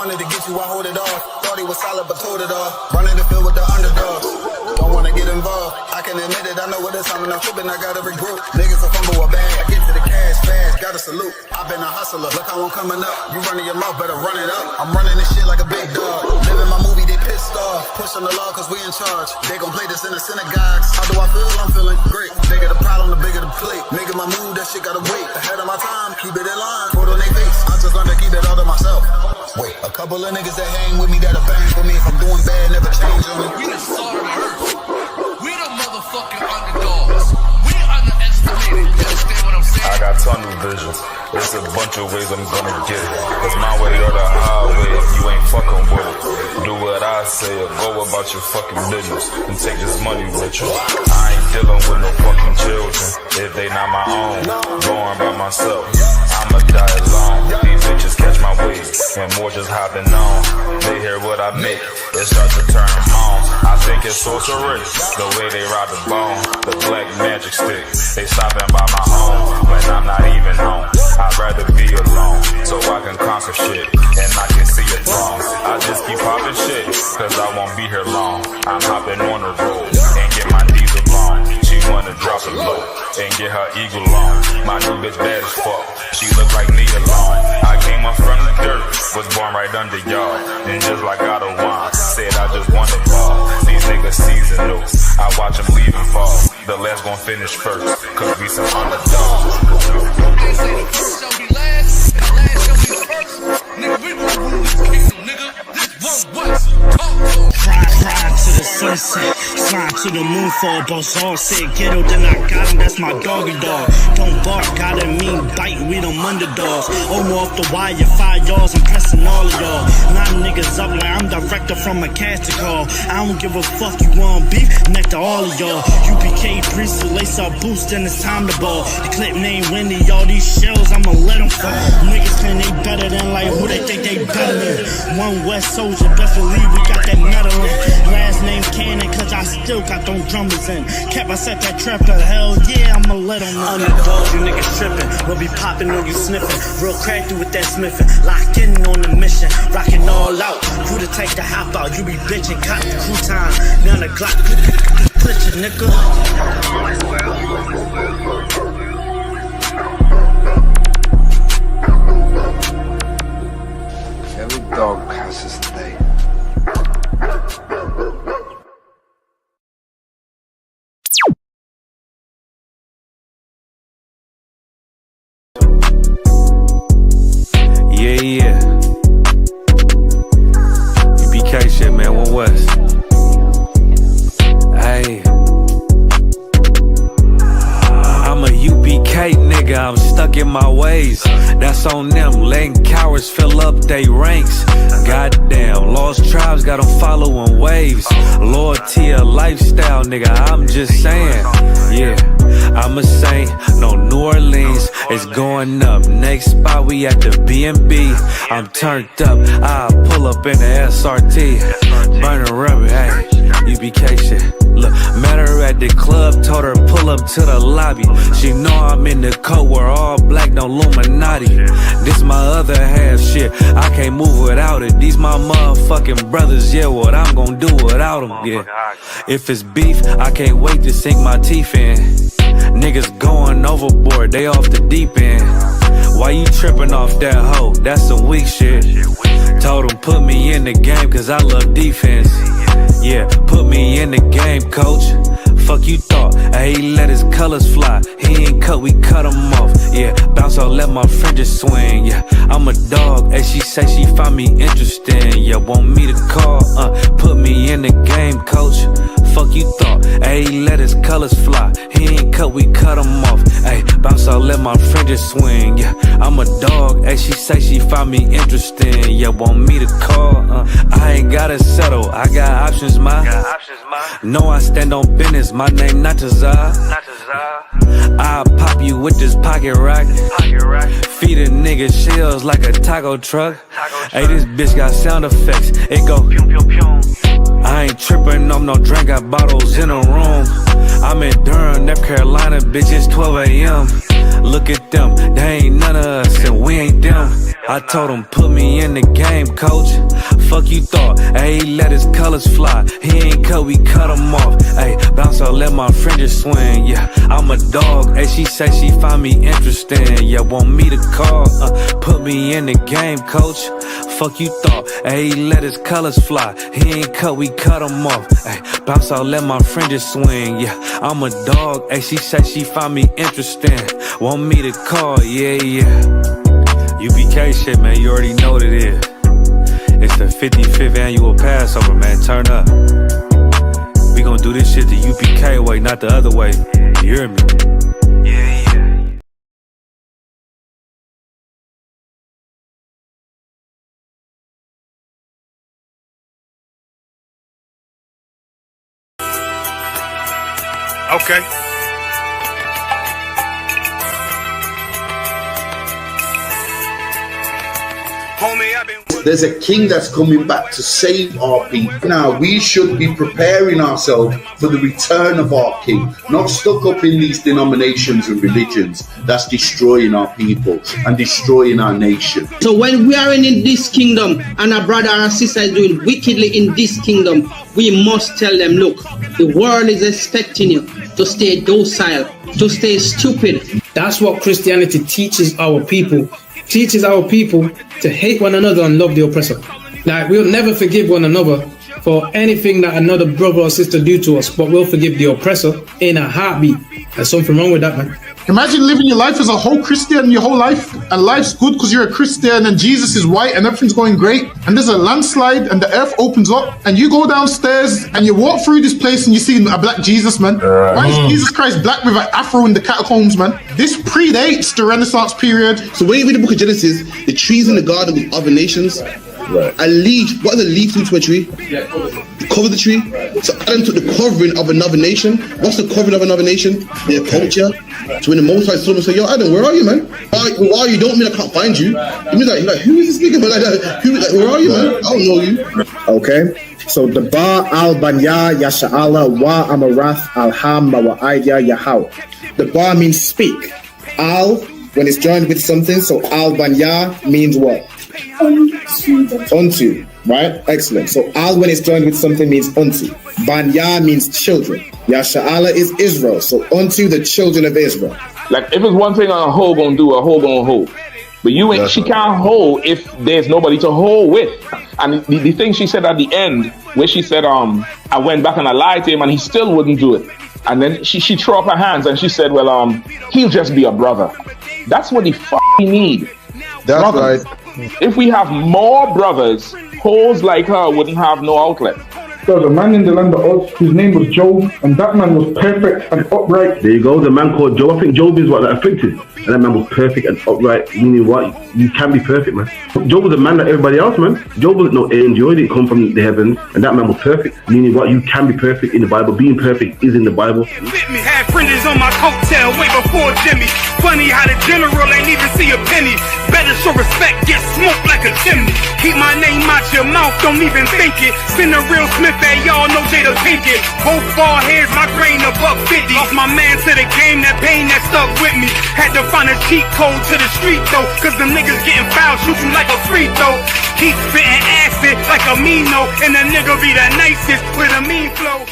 wanted to get you, I hold it off. Thought he was solid, but told it off. Running the field with the underdogs. Don't wanna get involved. I can admit it, I know what it's time and I'm tripping, I got every group. Niggas a fumble a bag, I get to the cash fast, gotta salute. I've been a hustler, look how I'm coming up. You running your mouth, better run it up. I'm running this shit like a big dog. Living my movie, they pissed off. Pushing the law cause we in charge. They gon' play this in the synagogues. How do I feel? I'm feeling great. Bigger the problem, the bigger the plate. Making my move, that shit gotta wait. Ahead of my time, keep it in line. Put on their face, I just learned to keep it all to myself. Wait, a couple of niggas that hang with me that'll bang for me. If I'm doing bad, never change on me. We the salt of the earth. We the motherfucking underdogs. We underestimated. You understand what I'm saying? I got tunnel vision. There's a bunch of ways I'm gonna get it. It's my way or the highway if you ain't fucking with it. Do what I say or go about your fucking business and take this money with you. I ain't dealing with no fucking children if they not my own. Going by myself, I'ma die alone. These bitches catch my wave and more just hopping on. They hear what I make, it starts to turn them on. I think it's sorcery, the way they ride the bone. The black magic stick, they stopping by my home when I'm not even home. I'd rather be alone, so I can conquer shit, and I can see it wrong. I just keep popping shit, cause I won't be here long. I'm hopping on the road, and get my diesel long. She wanna drop it low, and get her eagle on. My new bitch bad as fuck, she look like me alone. I came up from the dirt, was born right under y'all. And just like God of wine, said I just wanna ball. These niggas seasonal, I watch them leave and fall. The last gon' finish first, cause we some underdogs. They say the first shall be last, and the last shall be first. Nigga, we gon' rule this kingdom, nigga. This one West. Talk to 'em. Ride to the sunset, slide to the moon for a boss. All said ghetto, then I got him, that's my doggy dog. Don't bark, gotta mean bite, we them underdogs. Off the wire, 5 yards, I'm pressing all of y'all. 9 niggas up like I'm director from a casting call. I don't give a fuck, you want beef, neck to all of y'all. UPK priest, lace up boost, then it's time to ball. The clip name Wendy, all these shells, I'ma let them fall. Niggas claim they better than like who they think they better than. One West soldier, best believe we got that metal in. Last name Cannon, cause I still got them drummers in. Kept I set that trap to hell, yeah, I'ma let them know. Underdogs, you niggas trippin', we'll be poppin' on you sniffin'. Real crafty with that smithin', locked in on the mission, rockin' all out. Who to take the hop out, you be bitchin', cop the crew time. Now the Glock, put your nigga. Every dog has his day. Yeah. UPK shit, man, One West. Hey. I'm a UPK nigga, I'm stuck in my ways. That's on them, letting cowards fill up they ranks. Goddamn, lost tribes got them following waves. Loyalty a lifestyle, nigga, I'm just saying. Yeah, I'm a saint, no New Orleans, it's going up. Next spot, we at the B&B. I'm turned up, I pull up in the SRT. Burning rubber, hey, UPK shit. Look, met her at the club, told her pull up to the lobby. She know I'm in the coat, we're all black, no Illuminati. This my other half shit, I can't move without it. These my motherfucking brothers, yeah, what I'm gonna do without them, yeah. If it's beef, I can't wait to sink my teeth in. Niggas going overboard, they off the deep end. Why you tripping off that hoe? That's some weak shit. Told him put me in the game cause I love defense. Yeah, put me in the game, coach. Fuck you thought, hey, he let his colors fly. He ain't cut, we cut him off. Yeah, bounce out, let my fringes swing. Yeah, I'm a dog, and she say she find me interesting. Yeah, want me to call, put me in the game, coach. Fuck you thought, hey, he let his colors fly. He ain't cut, we cut him off. Hey, bounce out, let my fringes swing. Yeah, I'm a dog, and she say she find me interesting. Yeah, want me to call, I ain't gotta settle, I got options, ma. No, I stand on business, my name not Tazar. I'll pop you with this pocket rock. Feed a nigga shells like a taco truck. Hey, this bitch got sound effects, it go pew pew pew. I ain't trippin' off no drink, got bottles in a room. I'm in Durham, North Carolina, bitch, it's 12 a.m. Look at them, they ain't none of us and we ain't them. I told him, put me in the game, coach. Fuck you thought, ayy, let his colors fly. He ain't cut, we cut him off. Ayy, bounce out, let my fringes swing. Yeah, I'm a dog. Ayy, she say she find me interesting. Yeah, want me to call. Put me in the game, coach. Fuck you thought, ayy, let his colors fly. He ain't cut, we cut him off. Ayy, bounce out, let my fringes swing. Yeah, I'm a dog. Ayy, she say she find me interesting. Want me to call, yeah. UPK shit, man, you already know what it is. It's the 55th annual Passover, man, turn up. We gon' do this shit the UPK way, not the other way. You hear me? Yeah. Okay. Homie, I've been... There's a king that's coming back to save our people. Now, we should be preparing ourselves for the return of our king, not stuck up in these denominations and religions that's destroying our people and destroying our nation. So when we are in this kingdom and a brother or a sister is doing wickedly in this kingdom, we must tell them, look, the world is expecting you to stay docile, to stay stupid. That's what Christianity teaches our people. Teaches our people to hate one another and love the oppressor. Like, we'll never forgive one another for anything that another brother or sister do to us, but we'll forgive the oppressor in a heartbeat. There's something wrong with that, man. Imagine living your life as a whole Christian your whole life, and life's good because you're a Christian and Jesus is white and everything's going great, and there's a landslide and the earth opens up and you go downstairs and you walk through this place and you see a black Jesus, man. Why is Jesus Christ black with an afro in the catacombs, man? This predates the Renaissance period. So when you read the book of Genesis, the trees in the garden with other nations, a leaf, what does a leaf do to a tree? Cover the tree. So Adam took the covering of another nation. What's the covering of another nation? Their culture. So when the Most High saw him, say, yo, Adam, where are you, man? Where are you? Don't mean I can't find you. You mean like who is this nigga? But like, where are you, man? I don't know you. Okay. So the Ba al Banya Yasha'ala wa Amarath al Ham wa Aidya Yahau. The Ba means speak. Al, when it's joined with something, so al Banya means what? Unto, right? Excellent. So al when it's joined with something means unto. Banya means children. Yasha'ala is Israel. So unto the children of Israel. Like if it's one thing a hoe gonna do, a hoe gonna hold. But you ain't, she can't hold if there's nobody to hold with. And the thing she said at the end, where she said, I went back and I lied to him and he still wouldn't do it. And then she threw up her hands and she said, well, he'll just be a brother. That's what he need. That's brothers. right. If we have more brothers, hoes like her wouldn't have no outlet. There was a man in the land of Oz, his name was Job, and that man was perfect and upright. There you go, the man called Job. I think Job is what that afflicted. And that man was perfect and upright, meaning what? You can be perfect, man. Job was a man like everybody else, man. Job wasn't no angel, he didn't come from the heavens, and that man was perfect, meaning what? You can be perfect in the Bible. Being perfect is in the Bible. Had fringes on my coattail way before Jimmy. Funny how the general ain't even see a penny. Better show respect, get smoked like a chimney. Keep my name out your mouth, don't even think it. Send a real Smith at y'all, know Jada Pinkett. Both ball heads, my grain above 50. Off my man to the game, that pain that stuck with me. Had to find a cheat code to the street though, cause the niggas getting foul, shoot you like a free throw. Keep spitting acid like a Mino, and the nigga be the nicest with a mean flow.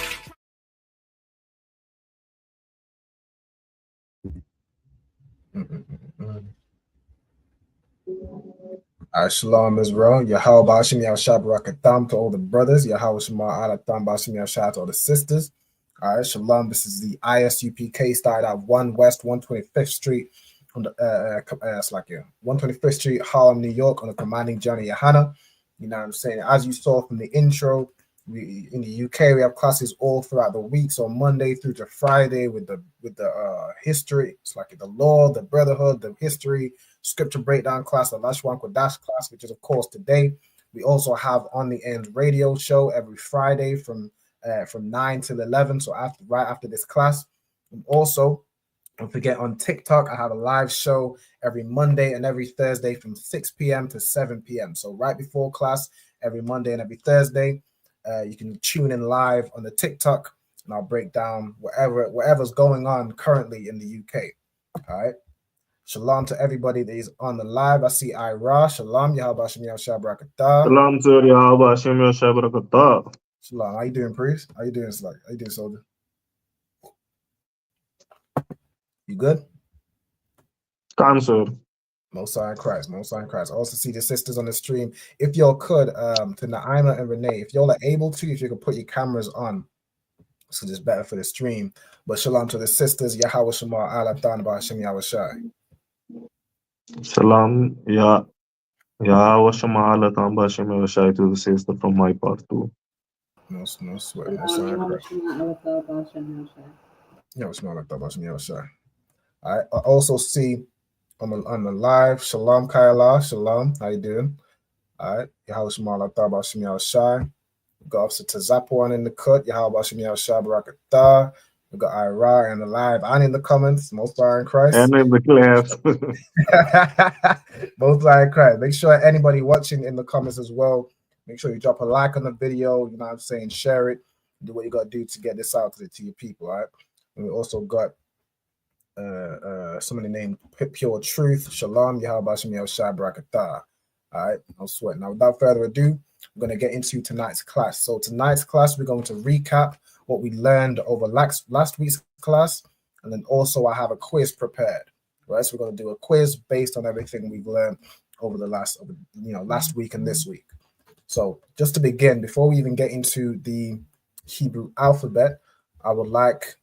Shalom Israel, Yahweh Bashim Yahshua Barakatam to all the brothers, Yahweh Shema Alatam Bashim Yahshua to all the sisters. Alright, Shalom, this is the ISUPK, started at 1 West 125th Street on the 125th Street, Harlem, New York, on the commanding Johnny Yahana. You know what I'm saying? As you saw from the intro, we in the UK we have classes all throughout the week, so Monday through to Friday with the history. It's like the law, the brotherhood, the history, scripture breakdown class, the Lashawan Qadash class, which is of course today. We also have On the End radio show every Friday from 9 till 11, so right after this class. And also, don't forget, on TikTok I have a live show every Monday and every Thursday from 6 p.m. to 7 p.m. So right before class every Monday and every Thursday, you can tune in live on the TikTok, and I'll break down whatever's going on currently in the UK. All right. Shalom to everybody that is on the live. I see Ira. Shalom. Yahweh Shem Yahshua Barakatah. Salam to Yahweh Hashem Yahshua Barakatah. Shalom. How you doing, priest? How you doing, Slug? How you doing, soldier? You good? Cancer. Most High in Christ. Most High in Christ. I also see the sisters on the stream. If y'all could, to Naima and Renee, if y'all are able to, if you could put your cameras on, so it's better for the stream. But shalom to the sisters. Yahweh Shema Allah Ta'ala Hashem Yahweh Shai. Salam, Yahweh Shema Allah Ta'ala Hashem Yahshua to the sister from my part too. No sweat. Most High in Christ. Yahweh Shema Allah Ta'ala Hashem Yahweh Shai. I also see on the live, Shalom Kaila, Shalom. How you doing? All right. Yahweh Shema Allah Ta'ala Hashem Yahweh Shai. We got Officer Tazapuan in the cut. Yahweh Hashem Yahshua Barakatah. We got Ira in the live and in the comments. Most High in Christ. And in the class. Most High in Christ. Make sure anybody watching in the comments as well. Make sure you drop a like on the video. You know what I'm saying? Share it. Do what you got to do to get this out to your people. All right. And we also got somebody named Pure Truth. Shalom. Yahweh Hashem Yahshua Barakatah. All right. No sweat. Now, without further ado, we're going to get into tonight's class. So tonight's class, we're going to recap what we learned over last week's class, and then also I have a quiz prepared. Right, so we're going to do a quiz based on everything we've learned over the last week and this week. So just to begin, before we even get into the Hebrew alphabet, I would like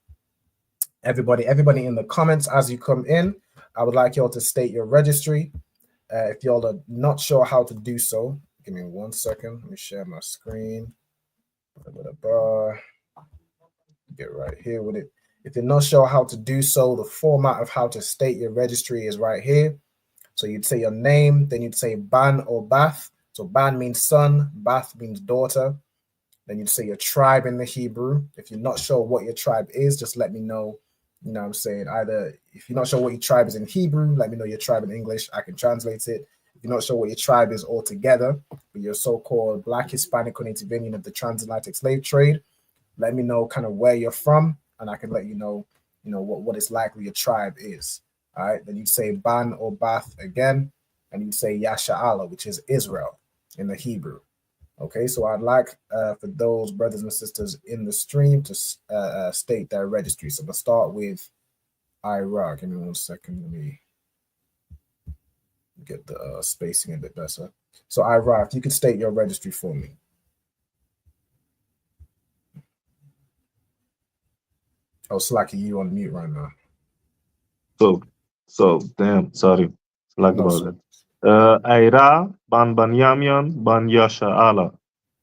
everybody in the comments as you come in, I would like y'all to state your registry. If y'all are not sure how to do so, give me 1 second. Let me share my screen. Get right here with it. If you're not sure how to do so, the format of how to state your registry is right here. So you'd say your name, then you'd say Ban or Bath. So Ban means son, Bath means daughter. Then you'd say your tribe in the Hebrew. If you're not sure what your tribe is, just let me know. You know what I'm saying? Either if you're not sure what your tribe is in Hebrew, let me know your tribe in English. I can translate it. If you're not sure what your tribe is altogether, but you're so-called Black, Hispanic, or Native Indian of the transatlantic slave trade, let me know kind of where you're from, and I can let you know what it's likely your tribe is. All right. Then you say Ban or Bath again, and you say Yasha'Allah, which is Israel in the Hebrew. Okay. So I'd like for those brothers and sisters in the stream to state their registry. So we'll start with Ira. Give me 1 second. Let me get the spacing a bit better. So Ira, if you could state your registry for me. Oh, Slacky, you on mute right now. So damn, sorry. Like about it. Ira, Ban Yamyan, Ban Yasha'Allah.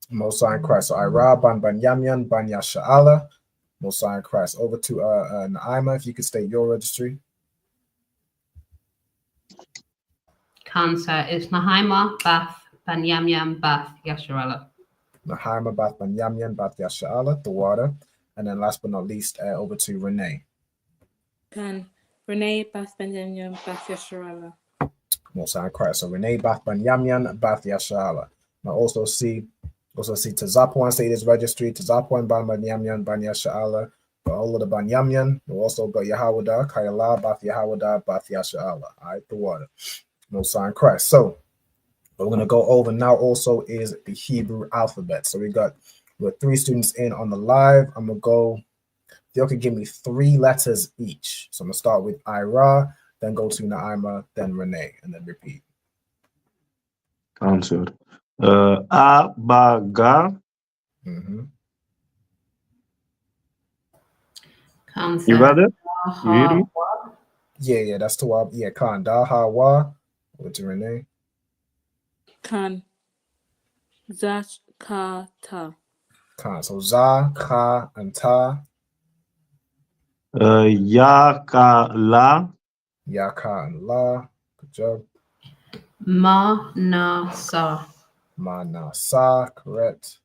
Most High in Christ. So Ira, Ban Yamyan, Ban Yasha'Allah. Most High in Christ. Over to Naima, if you could state your registry. Cancer is Nahaima, Bath, Ban Yamyan, Bath, Yasha'Allah. Nahaima, Bath, Ban Yamyan, Bath, Yasha'Allah, the water. And then last but not least, over to Renee. Renee, Bath, Ben Yamyan, Bath, Yasha'Allah. Most High in Christ. So Renee, Bath, Ben Yamyan, Bath, Yasha'Allah. Now also see Tazapuan state his registry. Tazapuan, Ban Yamyan, Ban Yasha'Allah. Got all of the Ban Yamyan. We also got Yahawada, Kayala, Bath Yahawada, Bath Yasha'Allah. All right, the water. Most High in Christ. So what we're going to go over now also is the Hebrew alphabet. So we got 3 students in on the live. I'm going to go, y'all can give me 3 letters each. So I'm going to start with Ira, then go to Naima, then Renee, and then repeat. Answer. Abaga. You got it? You hear me? Yeah, that's Tawab. Yeah, Khan. Da, Ha, Wa. Over to Renee. Khan. Zach, Ka, Ta. Khan. So Za, Ka, and Ta. Ya, Ka, La. Ya, Ka, and La. Good job. Ma, Na, Sa. Ma, Na, Sa. Correct.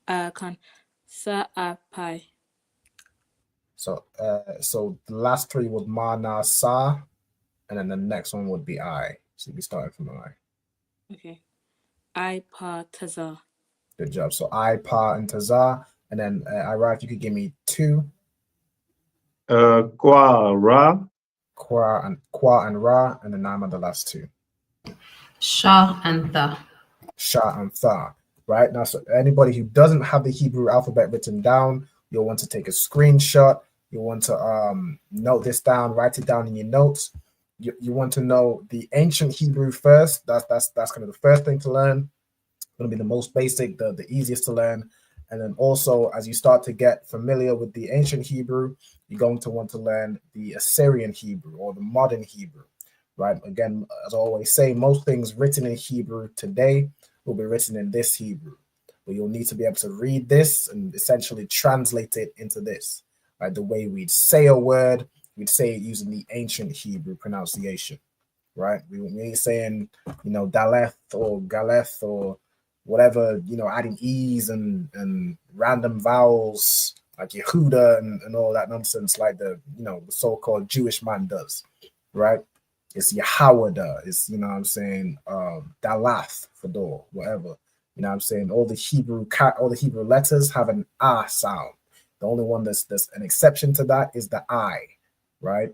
Khan. Sa, A, Pai. So the last 3 was Ma, Na, Sa, and then the next one would be I. So you'll be starting from I. Okay. I, Pa, Taza. Good job. So I, Pa, and Taza. And then Ira, if you could give me 2. Kwa, Ra. Kwa and Ra, and then Nam are the last two. Shah and Tha. Sha and Tha. Right now, so anybody who doesn't have the Hebrew alphabet written down, you'll want to take a screenshot. You'll want to note this down, write it down in your notes. You want to know the ancient Hebrew first. That's kind of the first thing to learn. Going to be the most basic, the easiest to learn. And then also, as you start to get familiar with the ancient Hebrew, you're going to want to learn the Assyrian Hebrew or the modern Hebrew, right? Again, as I always say, most things written in Hebrew today will be written in this Hebrew, but you'll need to be able to read this and essentially translate it into this, right? The way we'd say a word, we'd say it using the ancient Hebrew pronunciation, right? We ain't saying, Daleth or Galeth or whatever, adding E's and random vowels like Yehuda and all that nonsense like the so-called Jewish man does, right? It's Yahawada, it's, Dalath for door, whatever. All the Hebrew letters have an ah sound. The only one that's an exception to that is the I, right?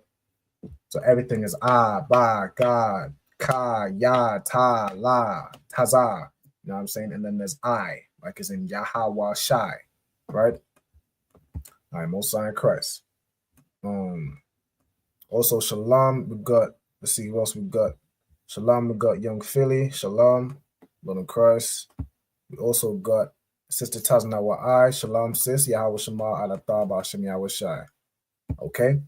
So everything is ah, ba, ga, ka, ya, ta, la, taza. And then there's I, like as in Yahweh Shai, right? All right, most sign Christ. Also Shalom, we got, let's see who else we got. Shalom, we got Young Philly, Shalom, Lord of Christ. We also got Sister Tazna Wa'ai, Shalom sis, Yahweh Shema Alatah Ba'ashem Yahweh Shai. Okay,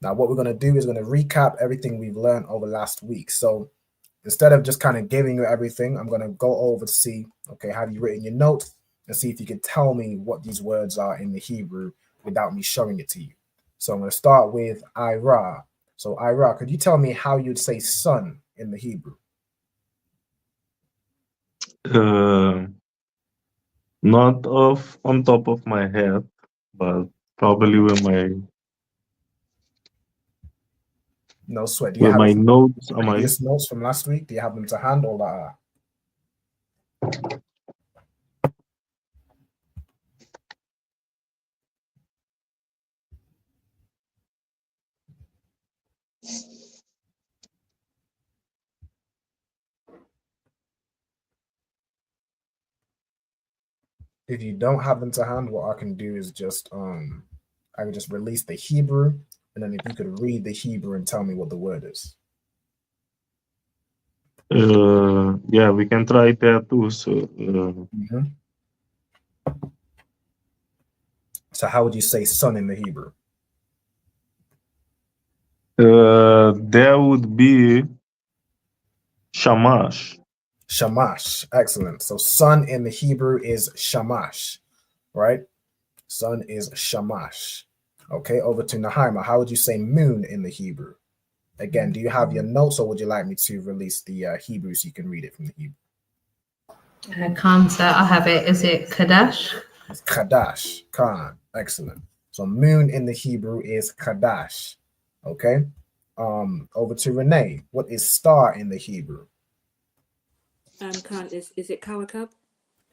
now what we're going to do is going to recap everything we've learned over last week. So instead of just kind of giving you everything, I'm going to go over to see, okay, have you written your notes and see if you can tell me what these words are in the Hebrew without me showing it to you. So I'm going to start with Ira. So Ira, could you tell me how you'd say sun in the Hebrew? Not on top of my head, but probably with my No sweat. Do you with have my notes. Am I? previous notes from last week? Do you have them to hand or that? If you don't have them to hand, what I can do is just I can just release the Hebrew, and then if you could read the Hebrew and tell me what the word is. Yeah, we can try that too. So, So how would you say sun in the Hebrew? there would be shamash. Shamash. Excellent. So sun in the Hebrew is shamash, right? Sun is shamash. Okay, over to Nahima. How would you say moon in the Hebrew? Again, do you have your notes or would you like me to release the Hebrew so you can read it from the Hebrew? Khan, sir, I have it. Is it Qadash? It's Qadash. Khan. Excellent. So moon in the Hebrew is Qadash. Okay. Over to Renee. What is star in the Hebrew? Khan, is it Kawakab?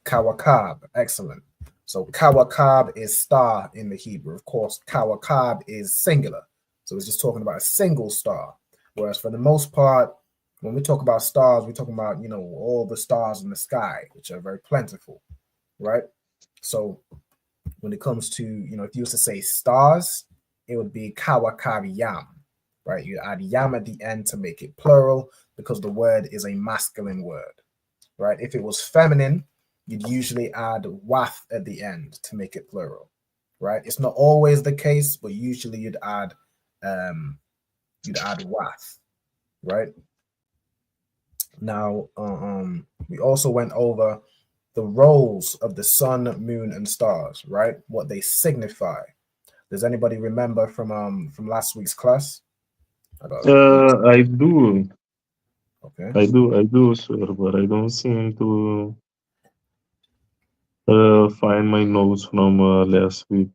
Kawakab. Excellent. So Kawakab is star in the Hebrew. Of course, Kawakab is singular. So it's just talking about a single star. Whereas for the most part, when we talk about stars, we're talking about, all the stars in the sky, which are very plentiful, right? So when it comes to, if you used to say stars, it would be Kawakab Yam, right? You add Yam at the end to make it plural because the word is a masculine word, right? If it was feminine, you'd usually add Wath at the end to make it plural, right? It's not always the case, but usually you'd add Wath, right? Now, we also went over the roles of the sun, moon, and stars, right? What they signify. Does anybody remember from last week's class? I do. Okay. I do, sir, but I don't seem to find my notes from last week.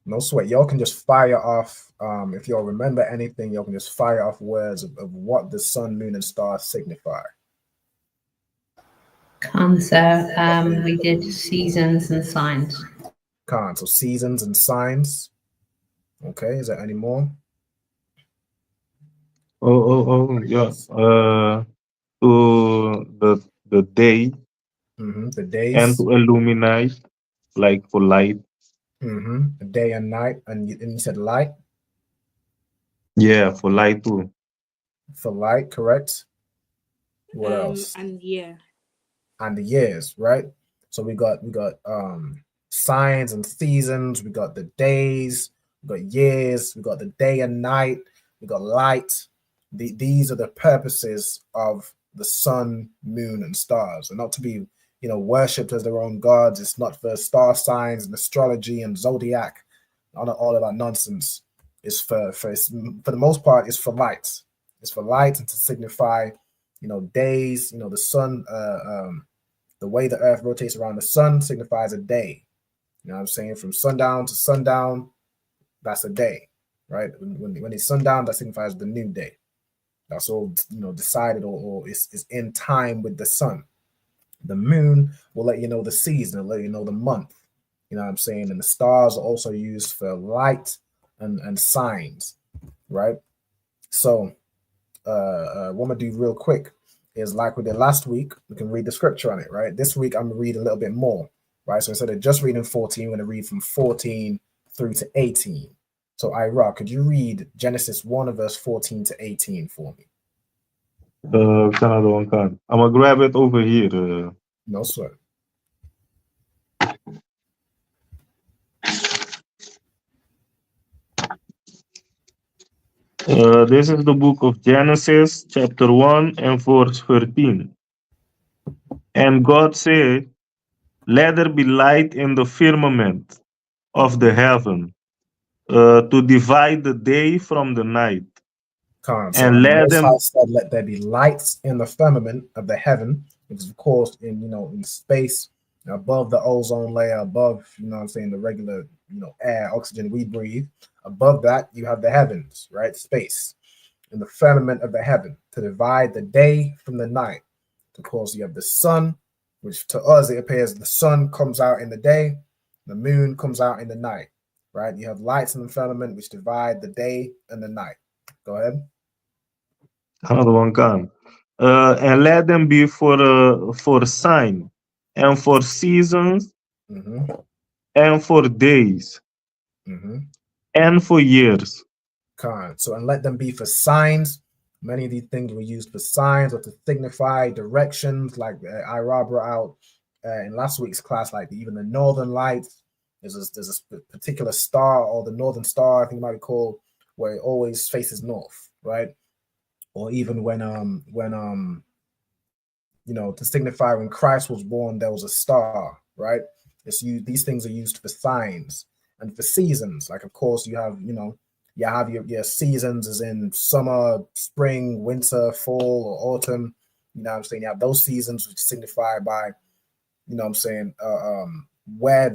No sweat. Y'all can just fire off. If y'all remember anything, y'all can just fire off words of what the sun, moon, and stars signify. Khan, sir, we did seasons and signs. Khan, so seasons and signs. Okay, is there any more? Yeah. To the day The and days. to illuminate, like for light. The day and night, and you said light Yeah, for light too. for light, correct? What else? And yeah. And the years, right? So we got signs and seasons, we got the days, we got years, we got the day and night, we got light. These are the purposes of the sun, moon, and stars, and not to be worshipped as their own gods. It's not for star signs and astrology and zodiac, all of that nonsense. It's for the most part, it's for light. It's for light and to signify days. The sun, the way the earth rotates around the sun signifies a day. You know what I'm saying? From sundown to sundown, that's a day, right? When it's sundown, that signifies the new day. That's all decided or is in time with the sun. The moon will let you know the season, it'll let you know the month. You know what I'm saying? And the stars are also used for light and signs, right? So what I'm gonna do real quick is like we did last week, we can read the scripture on it, right? This week I'm gonna read a little bit more, right? So instead of just reading 14, I'm gonna read from 14 through to 18. So Ira, could you read Genesis 1 verse 14 to 18 for me? Another one can. I'm gonna grab it over here. No sweat. This is the book of Genesis, chapter 1 and verse 13. And God said, let there be light in the firmament of the heaven to divide the day from the night. So and let them said, let there be lights in the firmament of the heaven, which is of course in space, above the ozone layer, above the regular air, oxygen we breathe. Above that you have the heavens, right? Space. In the firmament of the heaven to divide the day from the night. Of course, you have the sun, which to us it appears the sun comes out in the day, the moon comes out in the night, right? You have lights in the firmament which divide the day and the night. Go ahead. Another one can. And let them be for sign and for seasons and for days and for years. So and let them be for signs. Many of these things were used for signs or to signify directions, like Ira brought out in last week's class, like even the northern lights. There's a particular star, or the northern star, I think it might be called, where it always faces north, right? Or even when to signify when Christ was born, there was a star, right? These things are used for signs and for seasons. Like, of course, you have your seasons as in summer, spring, winter, fall, or autumn. You know what I'm saying? You have those seasons which signify by, where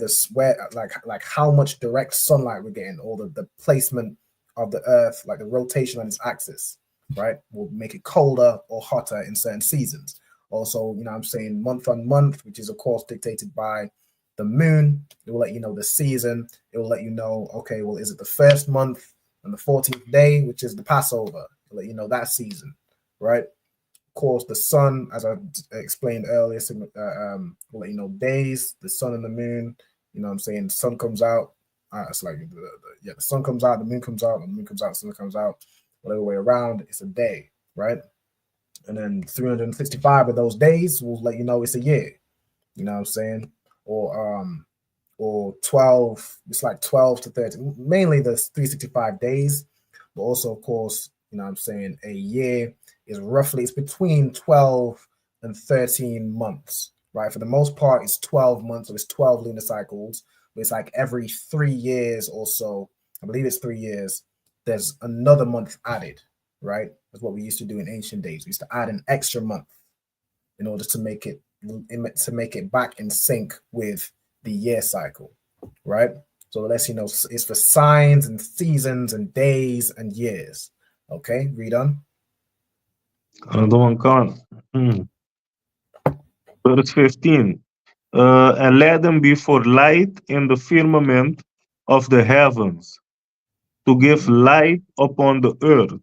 like how much direct sunlight we're getting, or the placement of the earth, like the rotation on its axis, right? Will make it colder or hotter in certain seasons. Also, month on month, which is of course dictated by the moon. It will let you know the season. It will let you know, okay, well, is it the first month and the 14th day, which is the Passover? It'll let you know that season, right? Of course, the sun, as I explained earlier, will let you know days, the sun and the moon. The sun comes out. It's like the sun comes out, the moon comes out, the moon comes out, the sun comes out. Whatever way around, it's a day, right? And then 365 of those days will let you know it's a year. You know what I'm saying? Or 12, it's like 12 to 13, mainly the 365 days, but also, of course, a year is roughly, it's between 12 and 13 months, right? For the most part, it's 12 months, so it's 12 lunar cycles, but it's like every 3 years or so, I believe it's 3 years, there's another month added, right? That's what we used to do in ancient days. We used to add an extra month in order to make it back in sync with the year cycle, right? So it lets you know it's for signs and seasons and days and years. Okay, read on. Another one can. Verse 15. And let them be for light in the firmament of the heavens, to give light upon the earth.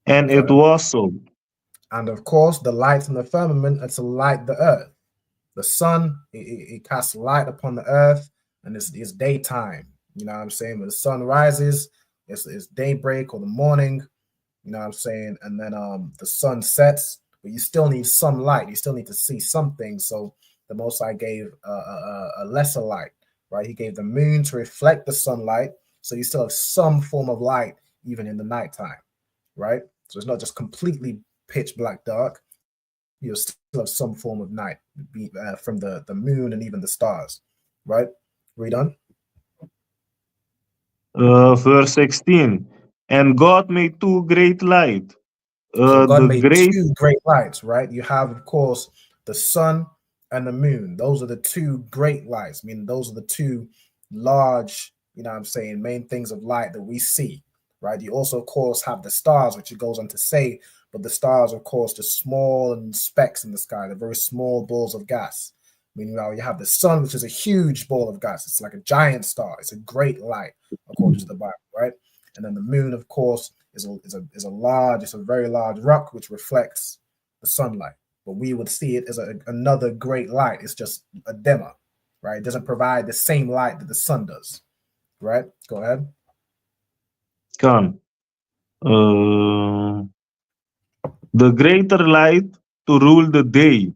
And it was so. And of course, the light in the firmament are to light the earth. The sun, it casts light upon the earth, and it's daytime. You know what I'm saying? When the sun rises, it's daybreak or the morning. You know what I'm saying? And then the sun sets, but you still need some light. You still need to see something. So the Most High gave a lesser light, right? He gave the moon to reflect the sunlight, so you still have some form of light even in the nighttime, right? So it's not just completely pitch black dark. You still have some form of night from the moon and even the stars, right? Read on. Verse 16. And God made two great light. So God The made great two great lights, right? You have, of course, the sun and the moon. Those are the two great lights. I mean, those are the two large, you know what I'm saying, main things of light that we see, right? You also, of course, have the stars, which it goes on to say, but the stars, of course, the small and specks in the sky, they're very small balls of gas. Meanwhile, you have the sun, which is a huge ball of gas. It's like a giant star. It's a great light, according to the Bible, right? And then the moon, of course, is a very large rock which reflects the sunlight. But we would see it as another great light. It's just a dimmer, right? It doesn't provide the same light that the sun does, right? Go ahead. Can. The greater light to rule the day.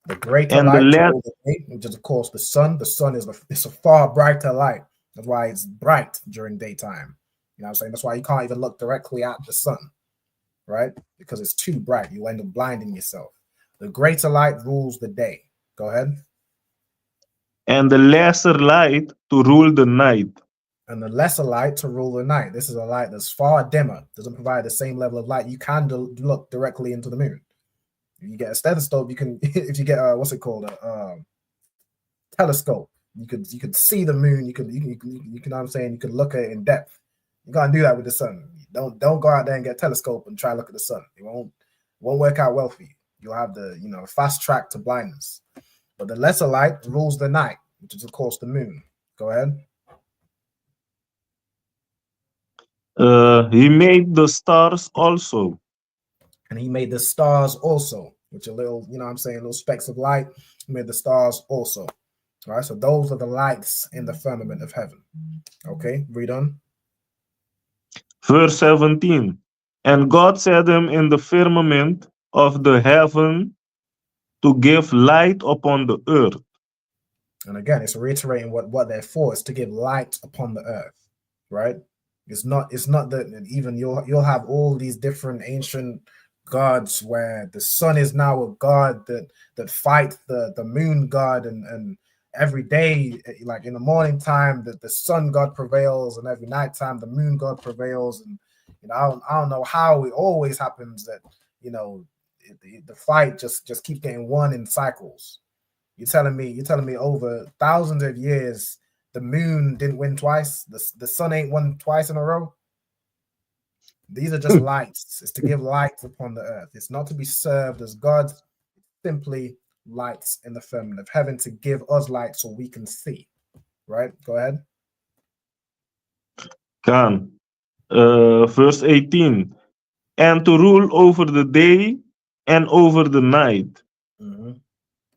The greater And light to rule the day, which is of course the sun. The sun is a far brighter light. That's why it's bright during daytime. You know what I'm saying? That's why you can't even look directly at the sun, right? Because it's too bright. You end up blinding yourself. The greater light rules the day. Go ahead. And the lesser light to rule the night. And the lesser light to rule the night. This is a light that's far dimmer, doesn't provide the same level of light. You can look directly into the moon. If you get a stethoscope, you can. If you get what's it called, a telescope, you could see the moon. You can know what I'm saying. You can look at it in depth. You can't do that with the sun. Don't go out there and get a telescope and try to look at the sun. It won't work out well for you. You'll have the fast track to blindness. But the lesser light rules the night, which is of course the moon. Go ahead. He made the stars also. And he made the stars also, which are little, you know what I'm saying, little specks of light. He made the stars also. All right, so those are the lights in the firmament of heaven. Okay, read on. Verse 17. And God set them in the firmament of the heaven to give light upon the earth. And again, it's reiterating what they're for, is to give light upon the earth, right? It's not that even you'll have all these different ancient gods where the sun is now a god that fight the moon god, and every day, like in the morning time, that the sun god prevails, and every night time the moon god prevails. And I don't know how it always happens that the fight just keeps getting won in cycles. You're telling me over thousands of years the moon didn't win twice, the sun ain't won twice in a row? These are just lights. It's to give light upon the earth. It's not to be served as God. Simply lights in the firmament of heaven to give us light so we can see. Right? Go ahead. Can. Verse 18. And to rule over the day and over the night. Mm-hmm.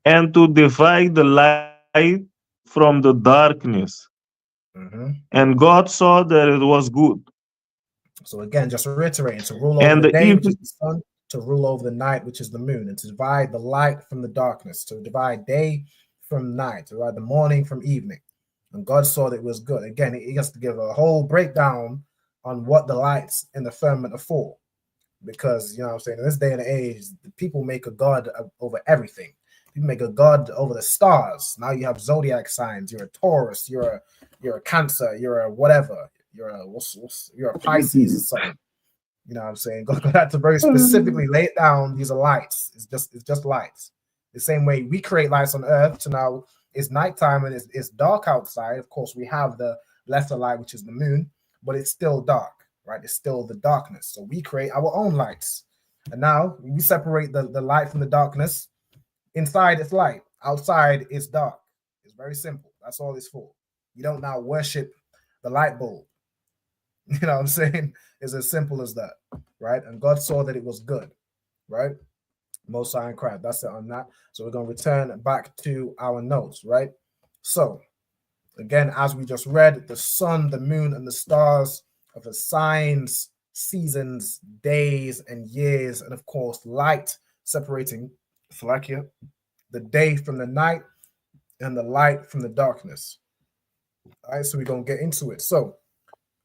And to divide the light from the darkness. Mm-hmm. And God saw that it was good. So again, just reiterating, to rule over the day, which is the sun, to rule over the night, which is the moon, and to divide the light from the darkness, to divide day from night, to divide the morning from evening. And God saw that it was good. Again, he has to give a whole breakdown on what the lights in the firmament are for. Because, you know what I'm saying, in this day and age, people make a god over everything. People make a god over the stars. Now you have zodiac signs. You're a Taurus. You're a Cancer. You're a whatever. You're a Pisces or something. You know what I'm saying? God had to very specifically lay it down. These are lights. It's just lights. The same way we create lights on earth. So now it's nighttime and it's dark outside. Of course, we have the lesser light, which is the moon, but it's still dark, right? It's still the darkness. So we create our own lights. And now we separate the light from the darkness. Inside it's light. Outside it's dark. It's very simple. That's all it's for. You don't now worship the light bulb. You know what I'm saying? It's as simple as that, right? And God saw that it was good, right? Most High and Christ. That's it on that. So we're going to return back to our notes, right? So again, as we just read, the sun, the moon, and the stars are the signs, seasons, days, and years, and of course, light separating the day from the night and the light from the darkness. All right, so we're going to get into it. So,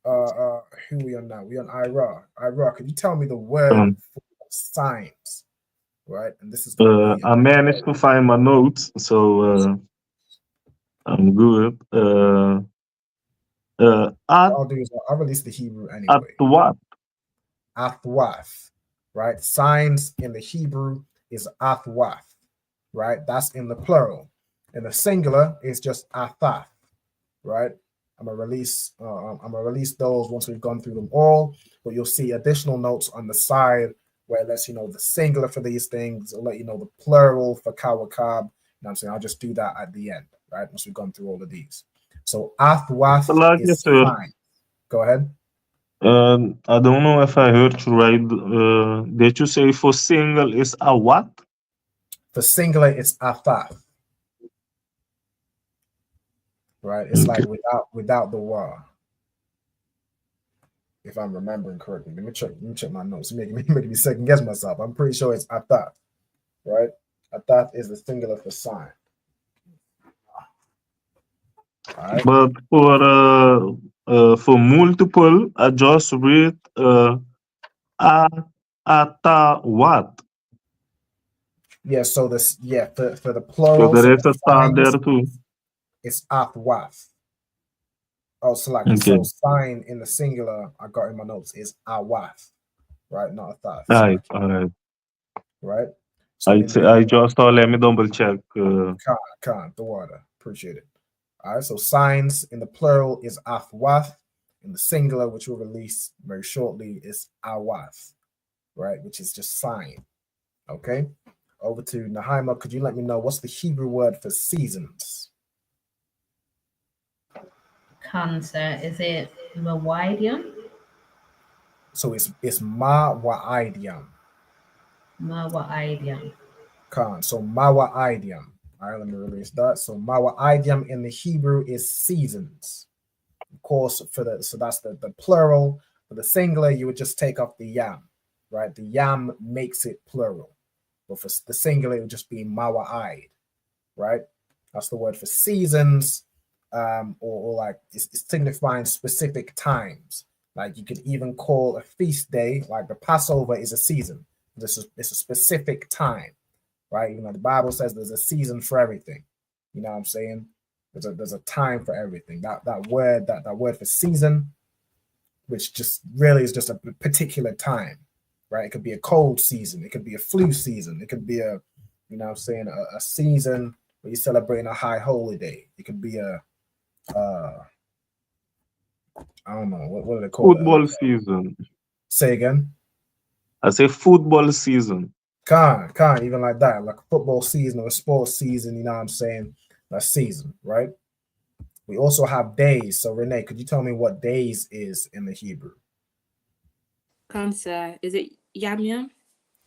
who we on now? We on Ira. Ira, could you tell me the word for signs? Right, and this is going to be. I managed to find my notes, so I'm good. What I'll do is I'll release the Hebrew anyway. Atwat. Athwath, right? Signs in the Hebrew is athwath, right? That's in the plural. In the singular, it's just athath, right? I'm gonna release those once we've gone through them all, but you'll see additional notes on the side where it lets you know the singular for these things. It'll let you know the plural for kawakab. You know what I'm saying? I'll just do that at the end, right? Once we've gone through all of these. So athwath is fine. Go ahead. I don't know if I heard you right. Did you say for single is a what? For singular, it's athath. Right? It's like without the wa. If I'm remembering correctly. Let me check my notes. Making me second guess myself. I'm pretty sure it's athath. Right? Athath is the singular for sign. Right. But for multiple, I just read ata what. Yeah, so this for the plural. So there is a star there too. It's athwath. Oh, so sign in the singular I got in my notes is awath, right? Not athath. All right. Right. So I just let me double check. Khan, the water. Appreciate it. All right, so signs in the plural is athwath. In the singular, which we'll release very shortly, is awath, right? Which is just sign. Okay. Over to Nahaima. Could you let me know what's the Hebrew word for seasons? Cancer. Is it Mawaidium? So it's Mawaidium. Mawaidium. Khan. So Mawaidium. All right, let me release that. So Mawaidium in the Hebrew is seasons. Of course, so that's the plural. For the singular, you would just take off the yam, right? The yam makes it plural. But for the singular, it would just be Mawa'id, right? That's the word for seasons, or like it's signifying specific times. Like you could even call a feast day, like the Passover is a season. It's a specific time, right? You know, the Bible says there's a season for everything. You know what I'm saying? There's a time for everything. That word for season, which just really is just a particular time, right? It could be a cold season, it could be a flu season, it could be a, you know what I'm saying, a season where you're celebrating a high holiday. It could be a I don't know, what do they call it? Football season. Say again. I say football season. Can't even like that, like a football season or a sports season, you know what I'm saying? That season, right? We also have days. So Renee, could you tell me what days is in the Hebrew? Cancer. Is it yam yam?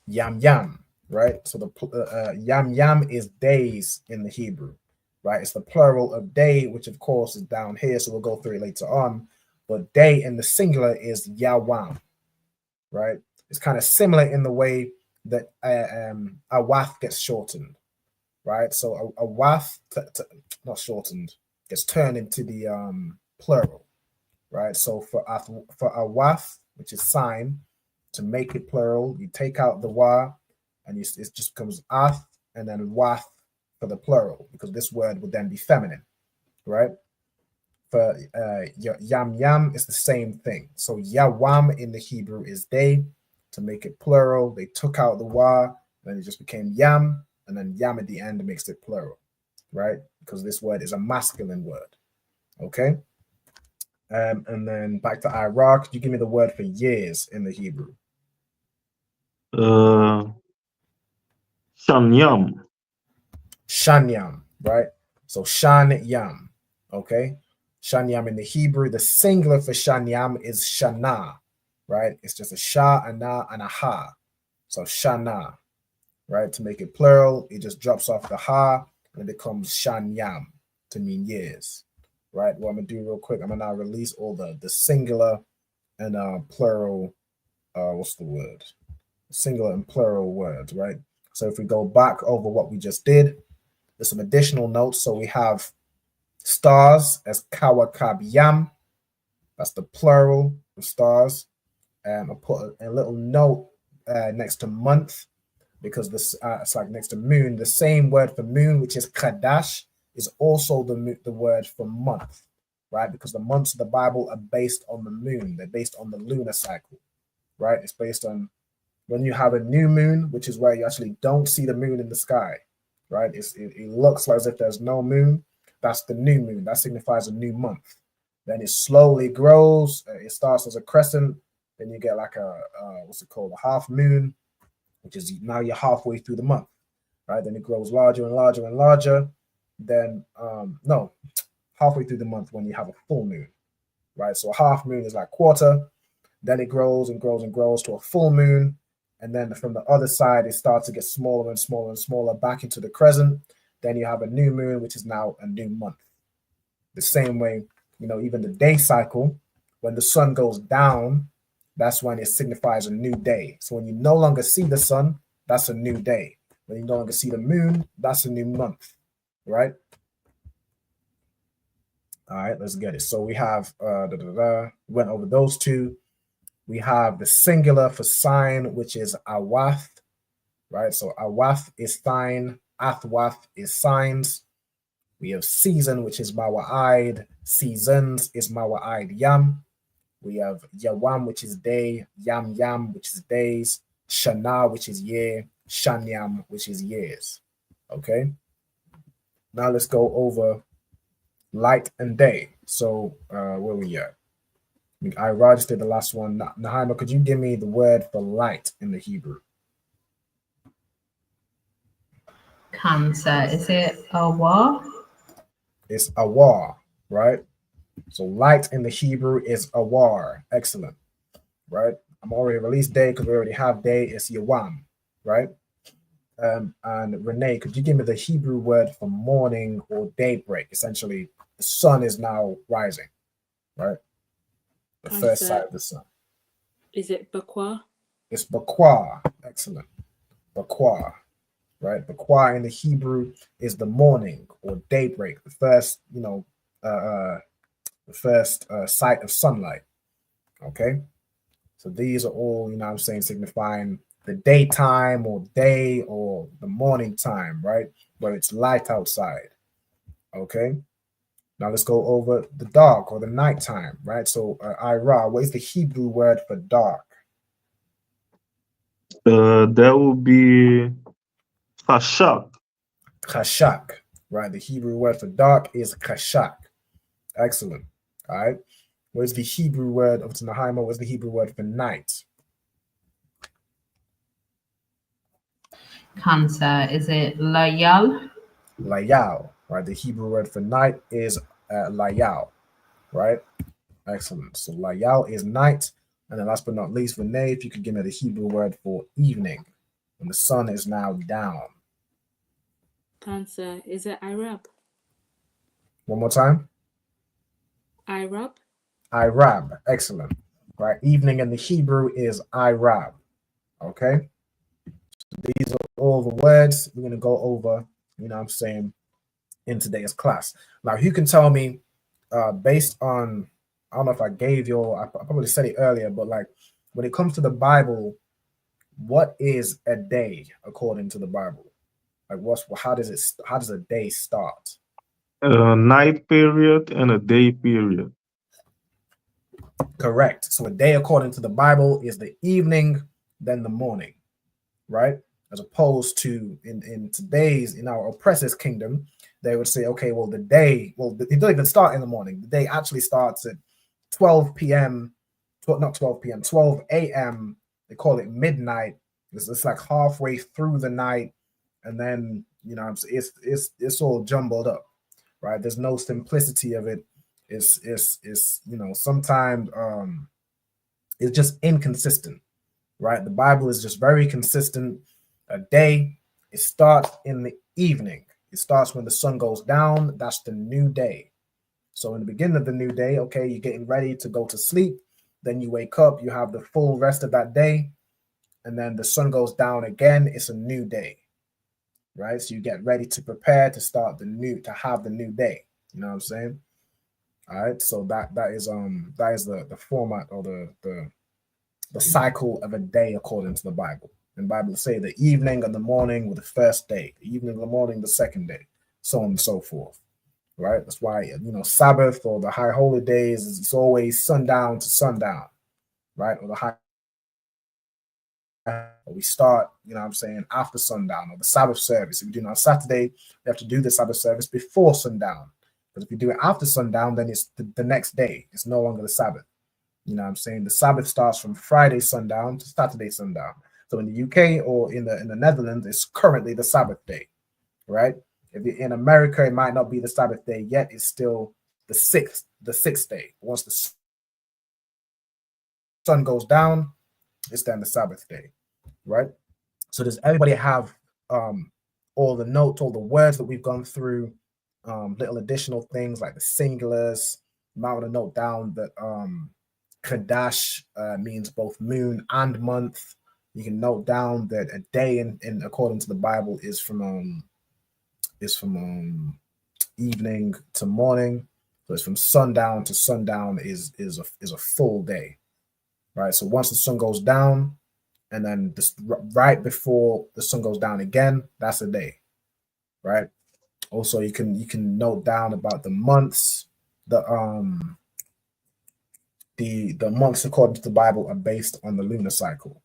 Yam yam, right? So the yam yam is days in the Hebrew, right? It's the plural of day, which of course is down here. So we'll go through it later on. But day in the singular is yawam, right? It's kind of similar in the way that awath gets shortened, right? So a wath, not shortened, gets turned into the plural, right? So for a wath, which is sign, to make it plural, you take out the wa, and it just becomes ath, and then wath for the plural, because this word would then be feminine, right? For yam yam, it's the same thing. So yawam in the Hebrew is day. To make it plural, they took out the wa, then it just became yam, and then yam at the end makes it plural, right? Because this word is a masculine word. Okay. And then back to Iraq. Could you give me the word for years in the Hebrew? Shanyam. Shanyam, right? So shan yam. Okay. Shanyam in the Hebrew, the singular for Shanyam is Shana, right? It's just a Sha, a Na, and a Ha. So Shana, right? To make it plural, it just drops off the Ha and it becomes Shanyam to mean years, right? What I'm going to do real quick, I'm going to now release all the singular and plural, what's the word? Singular and plural words, right? So if we go back over what we just did, there's some additional notes. So we have stars as Kawakab that's the plural of stars. I put a little note next to month because this it's like next to moon. The same word for moon, which is Qadash, is also the word for month, right? Because the months of the Bible are based on the moon. They're based on the lunar cycle, right? It's based on when you have a new moon, which is where you actually don't see the moon in the sky, right? It looks as if there's no moon. That's the new moon. That signifies a new month. Then it slowly grows. It starts as a crescent. Then you get like a what's it called? A half moon, which is now you're halfway through the month, right? Then it grows larger and larger and larger. Then no, halfway through the month when you have a full moon, right? So a half moon is like quarter. Then it grows and grows and grows to a full moon. And then from the other side, it starts to get smaller and smaller and smaller back into the crescent. Then you have a new moon, which is now a new month. The same way, even the day cycle, when the sun goes down, that's when it signifies a new day. So when you no longer see the sun, that's a new day. When you no longer see the moon, that's a new month, right? All right, let's get it. So we have, went over those two. We have the singular for sign, which is awath, right? So awath is sign, athwath is signs. We have season, which is mawa'id. Seasons is mawa'id yam. We have yawam, which is day. Yam yam, which is days. Shana, which is year. Shanyam, which is years. Okay. Now let's go over light and day. So where we at? I registered the last one. Nahaima, could you give me the word for light in the Hebrew? Cancer. Is it awar? It's awar, right? So light in the Hebrew is awar. Excellent, right? I'm already released day because we already have day. It's yawam, right? And Renee, could you give me the Hebrew word for morning or daybreak? Essentially, the sun is now rising, right? The first sight of the sun. Is it bakwa? It's bakwa. Excellent. Bakwa, right? Bakwa in the Hebrew is the morning or daybreak, the first, sight of sunlight. Okay. So these are all, signifying the daytime or day or the morning time, right? Where it's light outside. Okay. Now let's go over the dark or the nighttime, right? So Ira, what is the Hebrew word for dark? That would be chashak. Chashak, right? The Hebrew word for dark is chashak. Excellent. All right. What is the Hebrew word of Nahaima? What's the Hebrew word for night? Cancer. Is it layal? Layal, right? The Hebrew word for night is layal, right? Excellent. So layal is night. And then last but not least, Renee, if you could give me the Hebrew word for evening, when the sun is now down. Cancer. Is it Irab? One more time. Irab. Irab. Excellent. Right. Evening in the Hebrew is Irab. Okay. So these are all the words we're going to go over, in today's class. Now, who can tell me, based on, I don't know if I gave you, I probably said it earlier, but like when it comes to the Bible, what is a day according to the Bible? Like how does a day start? A night period and a day period. Correct. So a day according to the Bible is the evening, then the morning, right? As opposed to in our oppressor's kingdom, they would say, okay, well, it doesn't even start in the morning. The day actually starts at 12 p.m., not 12 p.m., 12 a.m. They call it midnight. It's like halfway through the night. And then, it's all jumbled up, right? There's no simplicity of it. It's sometimes it's just inconsistent, right? The Bible is just very consistent. A day, it starts in the evening. It starts when the sun goes down. That's the new day. So in the beginning of the new day, okay, you're getting ready to go to sleep. Then you wake up, you have the full rest of that day, and then the sun goes down again. It's a new day, right? So you get ready to prepare to have the new day. You know what I'm saying? All right. So that is the format or the cycle of a day according to the Bible. And the Bible say the evening and the morning were the first day, the evening and the morning the second day, so on and so forth. Right? That's why Sabbath or the high holy days it's always sundown to sundown, right? Or the high we start, after sundown, or the Sabbath service. If we do it on Saturday, we have to do the Sabbath service before sundown. But if we do it after sundown, then it's the next day. It's no longer the Sabbath. The Sabbath starts from Friday sundown to Saturday sundown. So in the UK or in the Netherlands, it's currently the Sabbath day, right? If you're in America, it might not be the Sabbath day yet. It's still the sixth day. Once the sun goes down, it's then the Sabbath day, right? So does everybody have all the notes, all the words that we've gone through, little additional things like the singulars? You might want to note down that Qadash means both moon and month. You can note down that a day in according to the Bible is from evening to morning. So it's from sundown to sundown is a full day, right? So once the sun goes down, and then right before the sun goes down again, that's a day, right? Also, you can note down about the months. The months according to the Bible are based on the lunar cycle.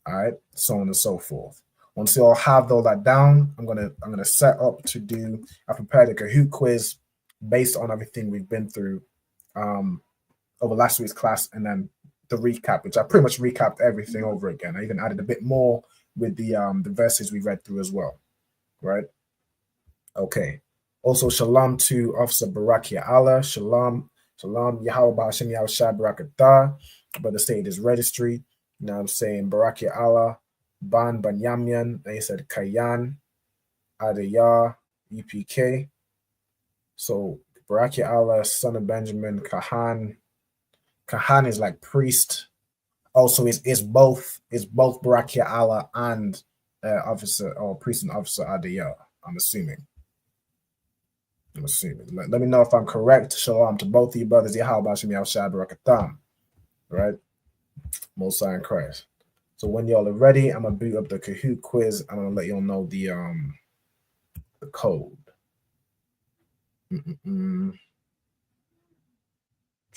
All right, so on and so forth. Once you all have all that down, I'm gonna set up to do. I prepared a Kahoot quiz based on everything we've been through over last week's class, and then the recap, which I pretty much recapped everything over again. I even added a bit more with the verses we read through as well, right? Okay. Also, shalom to Officer Barakia Allah. Shalom, Yahweh Ba'ashem Yahweh Shai Barakatah. But the state is registry. You know what I'm saying? Barakia Allah, Ban Banyamyan. Then he said Kayan, Adiyah, UPK. So Barakia Allah, son of Benjamin, Kahan. Kahan is like priest. Also, it's both Barakia Allah and officer or priest and officer Adiyah. I'm assuming. Let me know if I'm correct. Shalom to both of you brothers. Yahweh Ba'ashem Yahweh Shai Barakatam. Right? Most High in Christ. So when y'all are ready, I'm gonna boot up the Kahoot quiz. I'm gonna let y'all know the code.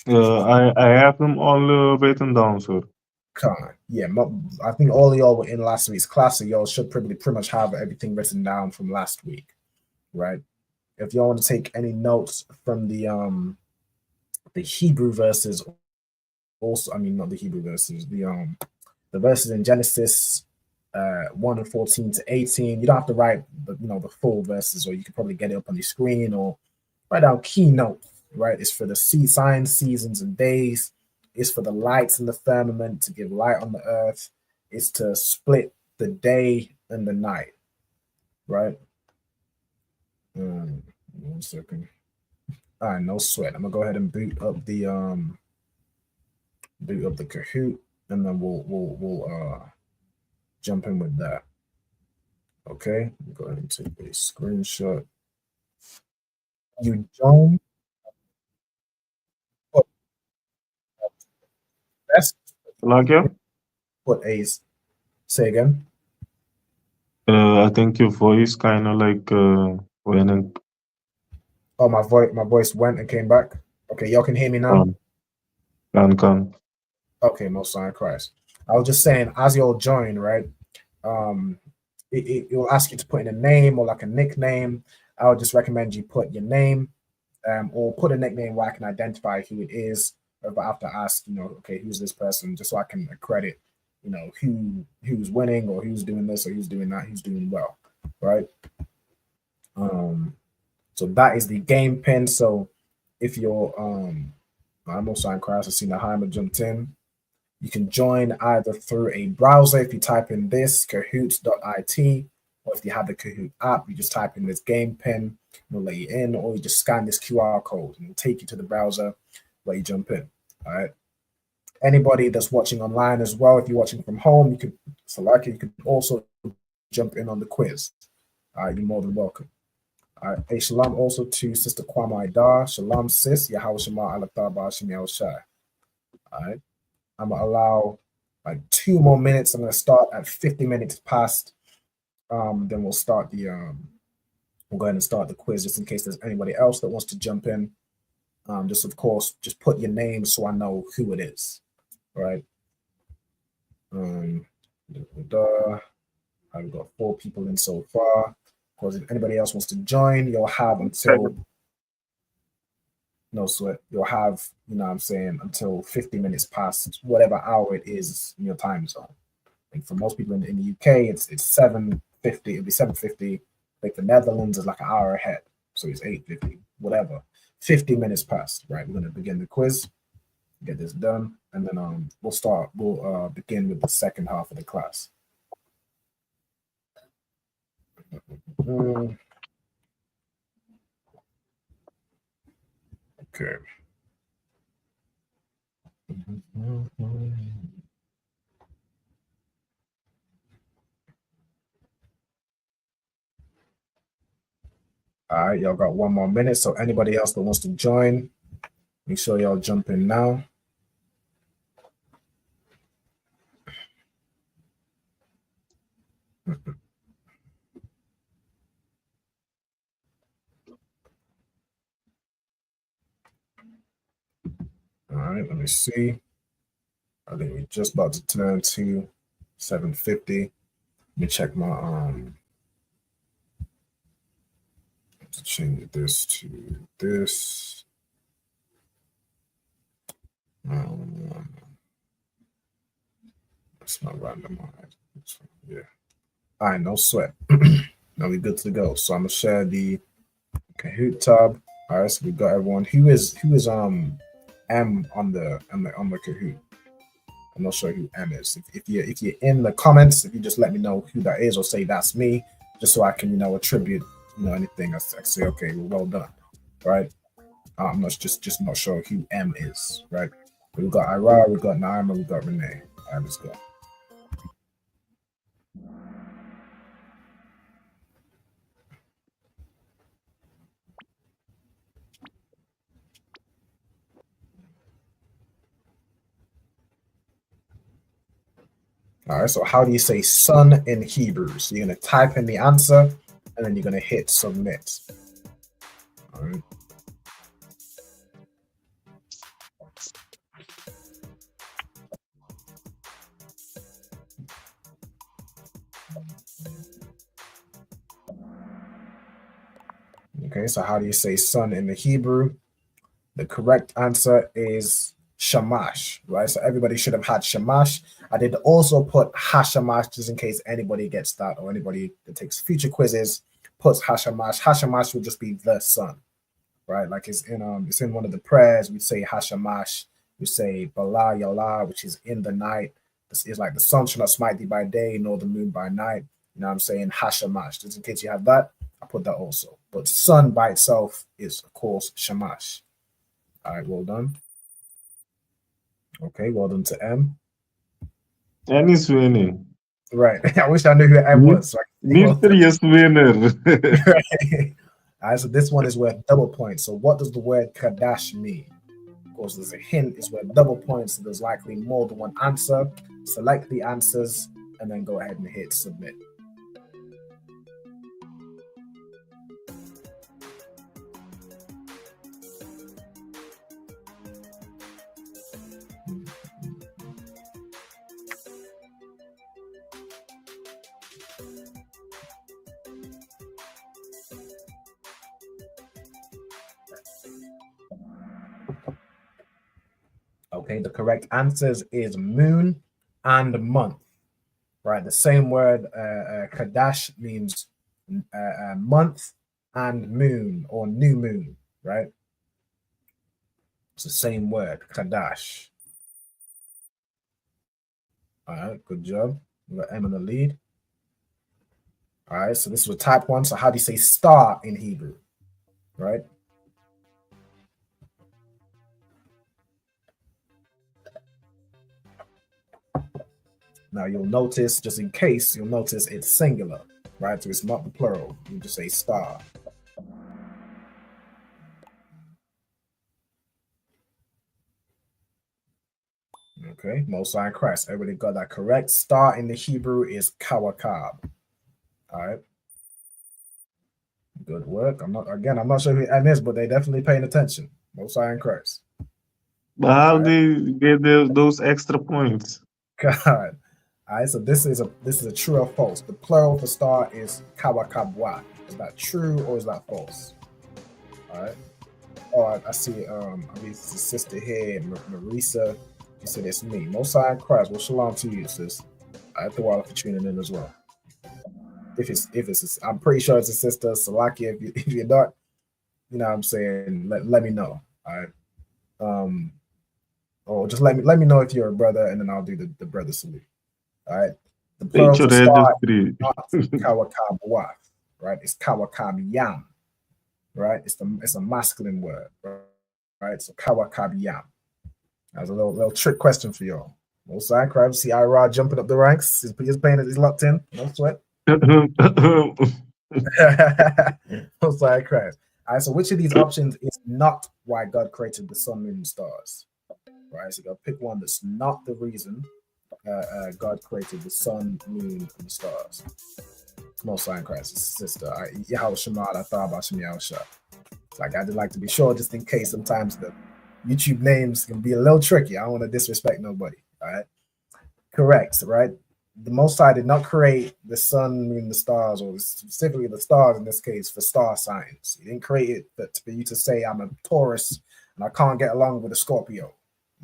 I have them all written down, sir. Yeah, I think all of y'all were in last week's class, so y'all should pretty much have everything written down from last week, right? If y'all want to take any notes from the Hebrew verses, also, I mean not the Hebrew verses, the verses in Genesis 1 and 14 to 18. You don't have to write the full verses, or you can probably get it up on the screen or write down key notes, right? It's for the signs, seasons, and days. It's for the lights in the firmament to give light on the earth. It's to split the day and the night, right? 1 second. All right, no sweat. I'm gonna go ahead and boot up the Kahoot, and then we'll jump in with that. Okay, go ahead and take a screenshot. You join. Put a. Say again. I think your voice kind of like went and. Oh, my voice went and came back. Okay, y'all can hear me now. Can. Okay, most High in Christ. I was just saying, as y'all join, right? It will ask you to put in a name or like a nickname. I would just recommend you put your name, or put a nickname where I can identify who it is. But I have to ask, okay, who's this person, just so I can credit, who's winning or who's doing this or who's doing that, who's doing well, right? So that is the game pin. So if you're I'm also in class, I see Naheima jumped in. You can join either through a browser if you type in this kahoot.it, or if you have the Kahoot app, you just type in this game pin, it'll let you in, or you just scan this QR code and it'll take you to the browser where you jump in. All right. Anybody that's watching online as well, if you're watching from home, you could also jump in on the quiz. All right, you're more than welcome. All right, hey, shalom also to Sister Kwama Idar. Shalom, sis. Yahweh Shema Alatah Ba'ashim Yahushai. All right, I'm gonna allow like 2 more minutes. I'm gonna start at 50 minutes past. Then we'll start the we'll go ahead and start the quiz just in case there's anybody else that wants to jump in. Just of course, just put your name so I know who it is. All right. I've got 4 people in so far. Of course, if anybody else wants to join, you'll have until no sweat. You'll have, you know what I'm saying, until 50 minutes past whatever hour it is in your time zone. Like for most people in the UK, it's 7:50. It'll be 7:50. Like the Netherlands is like an hour ahead, so it's 8:50. Whatever. 50 minutes past. Right. We're gonna begin the quiz. Get this done, and then we'll begin with the second half of the class. Okay. All right, y'all got 1 more minute, so anybody else that wants to join, make sure y'all jump in now. All right, let me see. I think we're just about to turn to 7:50. Let me check my to change this to this. It's not randomized. Yeah. All right, no sweat. Now we're good to go. So I'm gonna share the Kahoot tab. All right, so we got everyone. Who is M on the Kahoot? I'm not sure who M is. If you're in the comments, if you just let me know who that is, or say that's me, just so I can attribute anything. I say okay, well done. All right. I'm not just not sure who M is. Right. We've got Ira, we've got Naima, we've got Renee. All right, let's go. All right, so how do you say sun in Hebrew? So you're going to type in the answer, and then you're going to hit submit. All right. Okay, so how do you say sun in the Hebrew? The correct answer is shamash, right? So everybody should have had shamash. I did also put hashamash just in case anybody gets that, or anybody that takes future quizzes puts hashamash. Hashamash will just be the sun, right? Like it's in one of the prayers. We say hashamash. We say bala yala, which is in the night. This is like the sun shall not smite thee by day, nor the moon by night. You know what I'm saying? Hashamash. Just in case you have that, I put that also. But sun by itself is, of course, shamash. All right, well done. Okay, well done to M. M is winning. Right. I wish I knew who M was. So Mysterious winner. Right. All right, so this one is worth double points. So what does the word Qadash mean? Of course, there's a hint. It's worth double points, so there's likely more than one answer. Select the answers, and then go ahead and hit submit. Okay, the correct answers is moon and month, right? The same word, Qadash means month and moon or new moon, right? It's the same word, Qadash. All right, good job. We got M in the lead. All right, so this was type 1. So how do you say star in Hebrew? Right? Now you'll notice, just in case, you'll notice it's singular, right? So it's not the plural. You just say star. Okay, Most High Christ. Everybody got that correct. Star in the Hebrew is kawakab. All right. Good work. I'm not sure who M is, but they definitely paying attention. Most High in Christ. But how do you get those extra points? God. All right, so this is a true or false. The plural for star is kawakabwa. Is that true or is that false? All right. Oh, I see. It's a sister here, Marisa. She said it's me. Most High in Christ. Well, shalom to you, sis. I throw out for tuning in as well. If it's, I'm pretty sure it's a sister. Salakia, if you're not, you know what I'm saying, let me know. All right. Or just let me know if you're a brother, and then I'll do the brother salute. All right. The plural for star is not kawakab, right? It's kawakab yam, right? It's a masculine word, right? So kawakab yam. That's a little trick question for y'all. Most High Christ, see Ira jumping up the ranks. He's playing it. He's locked in. No sweat. Most High Christ. All right. So which of these options is not why God created the sun, moon, and stars? Right. So you got to pick one that's not the reason God created the sun, moon, and the stars. Most High Christ, sister. Yahweh Shema, I thought about Shem Yahusha. Like, I'd like to be sure just in case sometimes the YouTube names can be a little tricky. I don't want to disrespect nobody. All right. Correct. Right. The Most High did not create the sun, moon, the stars, or specifically the stars in this case, for star signs. He didn't create it for you to say, I'm a Taurus and I can't get along with a Scorpio.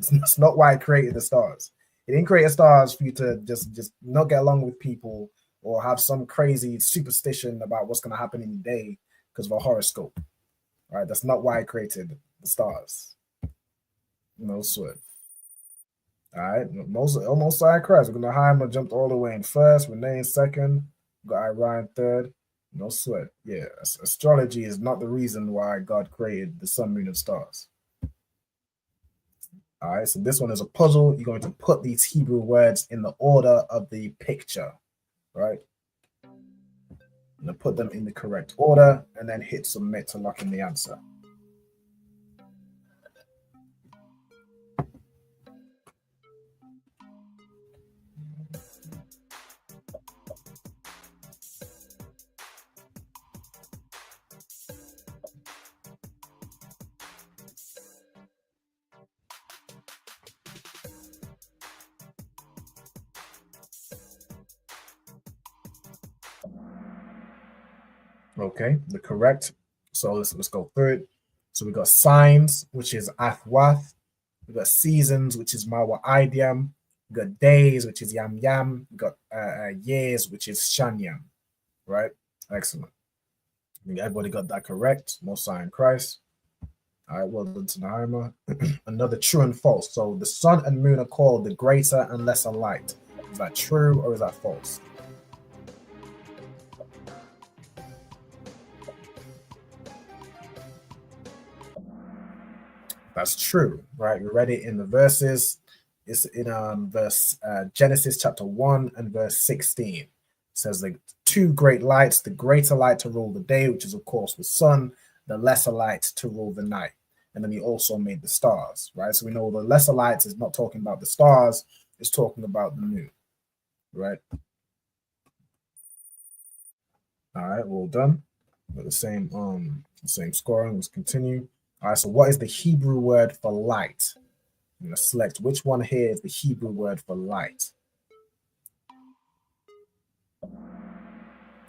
It's not why he created the stars. He didn't create the stars for you to just not get along with people or have some crazy superstition about what's going to happen in your day because of a horoscope. All right, that's not why I created the stars. No sweat. All right, almost side Christ. We're gonna Haima jumped all the way in first, Renee in second, got Ryan third. No sweat. Yeah, astrology is not the reason why God created the sun, moon, and stars. All right, so this one is a puzzle. You're going to put these Hebrew words in the order of the picture, right? I'm gonna put them in the correct order and then hit submit to lock in the answer. Okay, the correct. So let's go through it. So we got signs, which is athwath. We got seasons, which is mawa-idiam. We got days, which is yam yam. We got years, which is shanyam. Right? Excellent. I think everybody got that correct. Most High in Christ. All right, well done to Nahima. Another true and false. So the sun and moon are called the greater and lesser light. Is that true or is that false? That's true, right? We read it in the verses. It's in verse Genesis chapter 1 and verse 16. It says the two great lights, the greater light to rule the day, which is of course the sun, the lesser light to rule the night. And then he also made the stars, right? So we know the lesser light is not talking about the stars, it's talking about the moon, right? All right, well done. With the same scoring. Let's continue. All right, so what is the Hebrew word for light? I'm going to select which one here is the Hebrew word for light.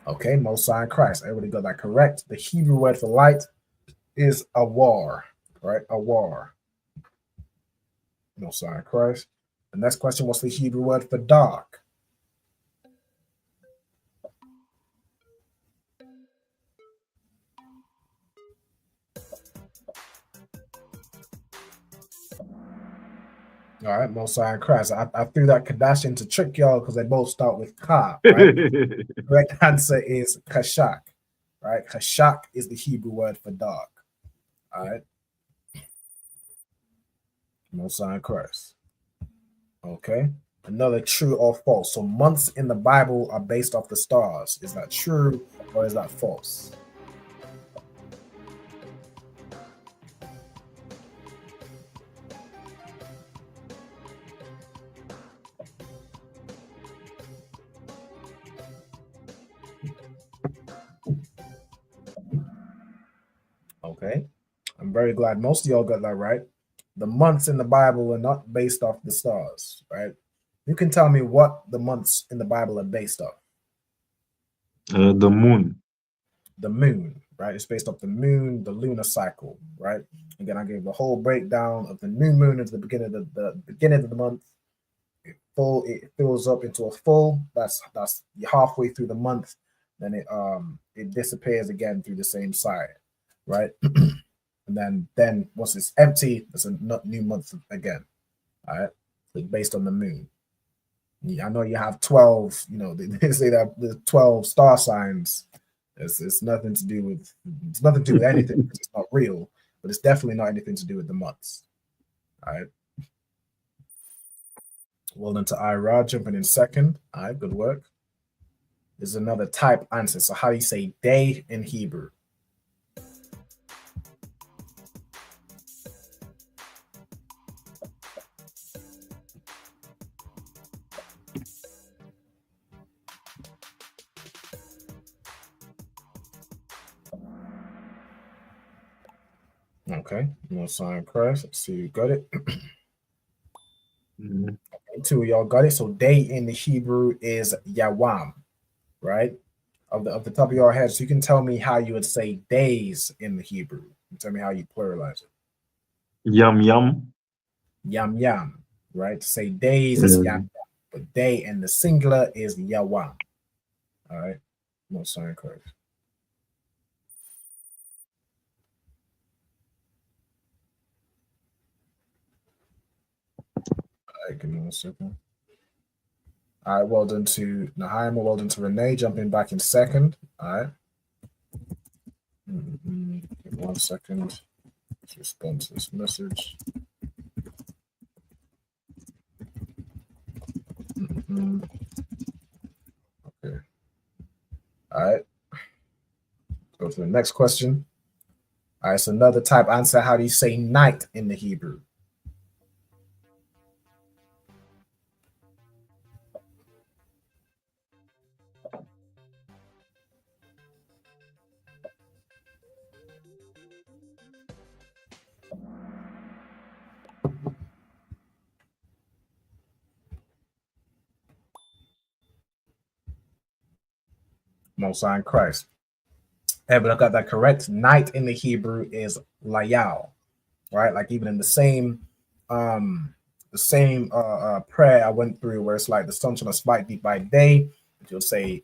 Okay, Most High in Christ. Everybody got that correct. The Hebrew word for light is awar, right? Awar. Most High in Christ. The next question, what's the Hebrew word for dark? All right, Mosai and Christ. I threw that Kardashian to trick y'all because they both start with Ka, right? Correct answer is Kashak, right? Kashak is the Hebrew word for dog. All right. Mosai and Christ. Okay. Another true or false. So months in the Bible are based off the stars. Is that true or is that false? Okay. I'm very glad most of y'all got that right. The months in the Bible are not based off the stars, right? You can tell me what the months in the Bible are based off. The moon. The moon, right? It's based off the moon, the lunar cycle, right? Again, I gave the whole breakdown of the new moon at the beginning of the beginning of the month. It fills up into a full. That's halfway through the month. Then it disappears again through the same side, right? And then once it's empty, it's a new month again. All right, it's based on the moon. I know you have 12. You know, they say that the 12 star signs. It's nothing to do with anything because it's not real, but it's definitely not anything to do with the months. All right. Well done to Ira, jumping in second. All right, good work. There's another type answer. So how do you say day in Hebrew? Okay, no sign Christ. Let's see, you got it. Okay, two of y'all got it. So day in the Hebrew is Yawam, right? Of the top of your head. So you can tell me how you would say days in the Hebrew. Tell me how you pluralize it. Yum yum. Yam yam, right? To say days is yam yam, but day in the singular is Yawam. All right, no sign Christ. Give me 1 second. All right, well done to Naheim, well done to Renee, jumping back in second. All right. Give me 1 second to respond to this message. Okay. All right. Go to the next question. All right, so another type answer. How do you say night in the Hebrew? Mosai and Christ. Hey, but I got that correct. Night in the Hebrew is layal, right? Like even in the same prayer I went through where it's like the sun shall not smite thee by day, but you'll say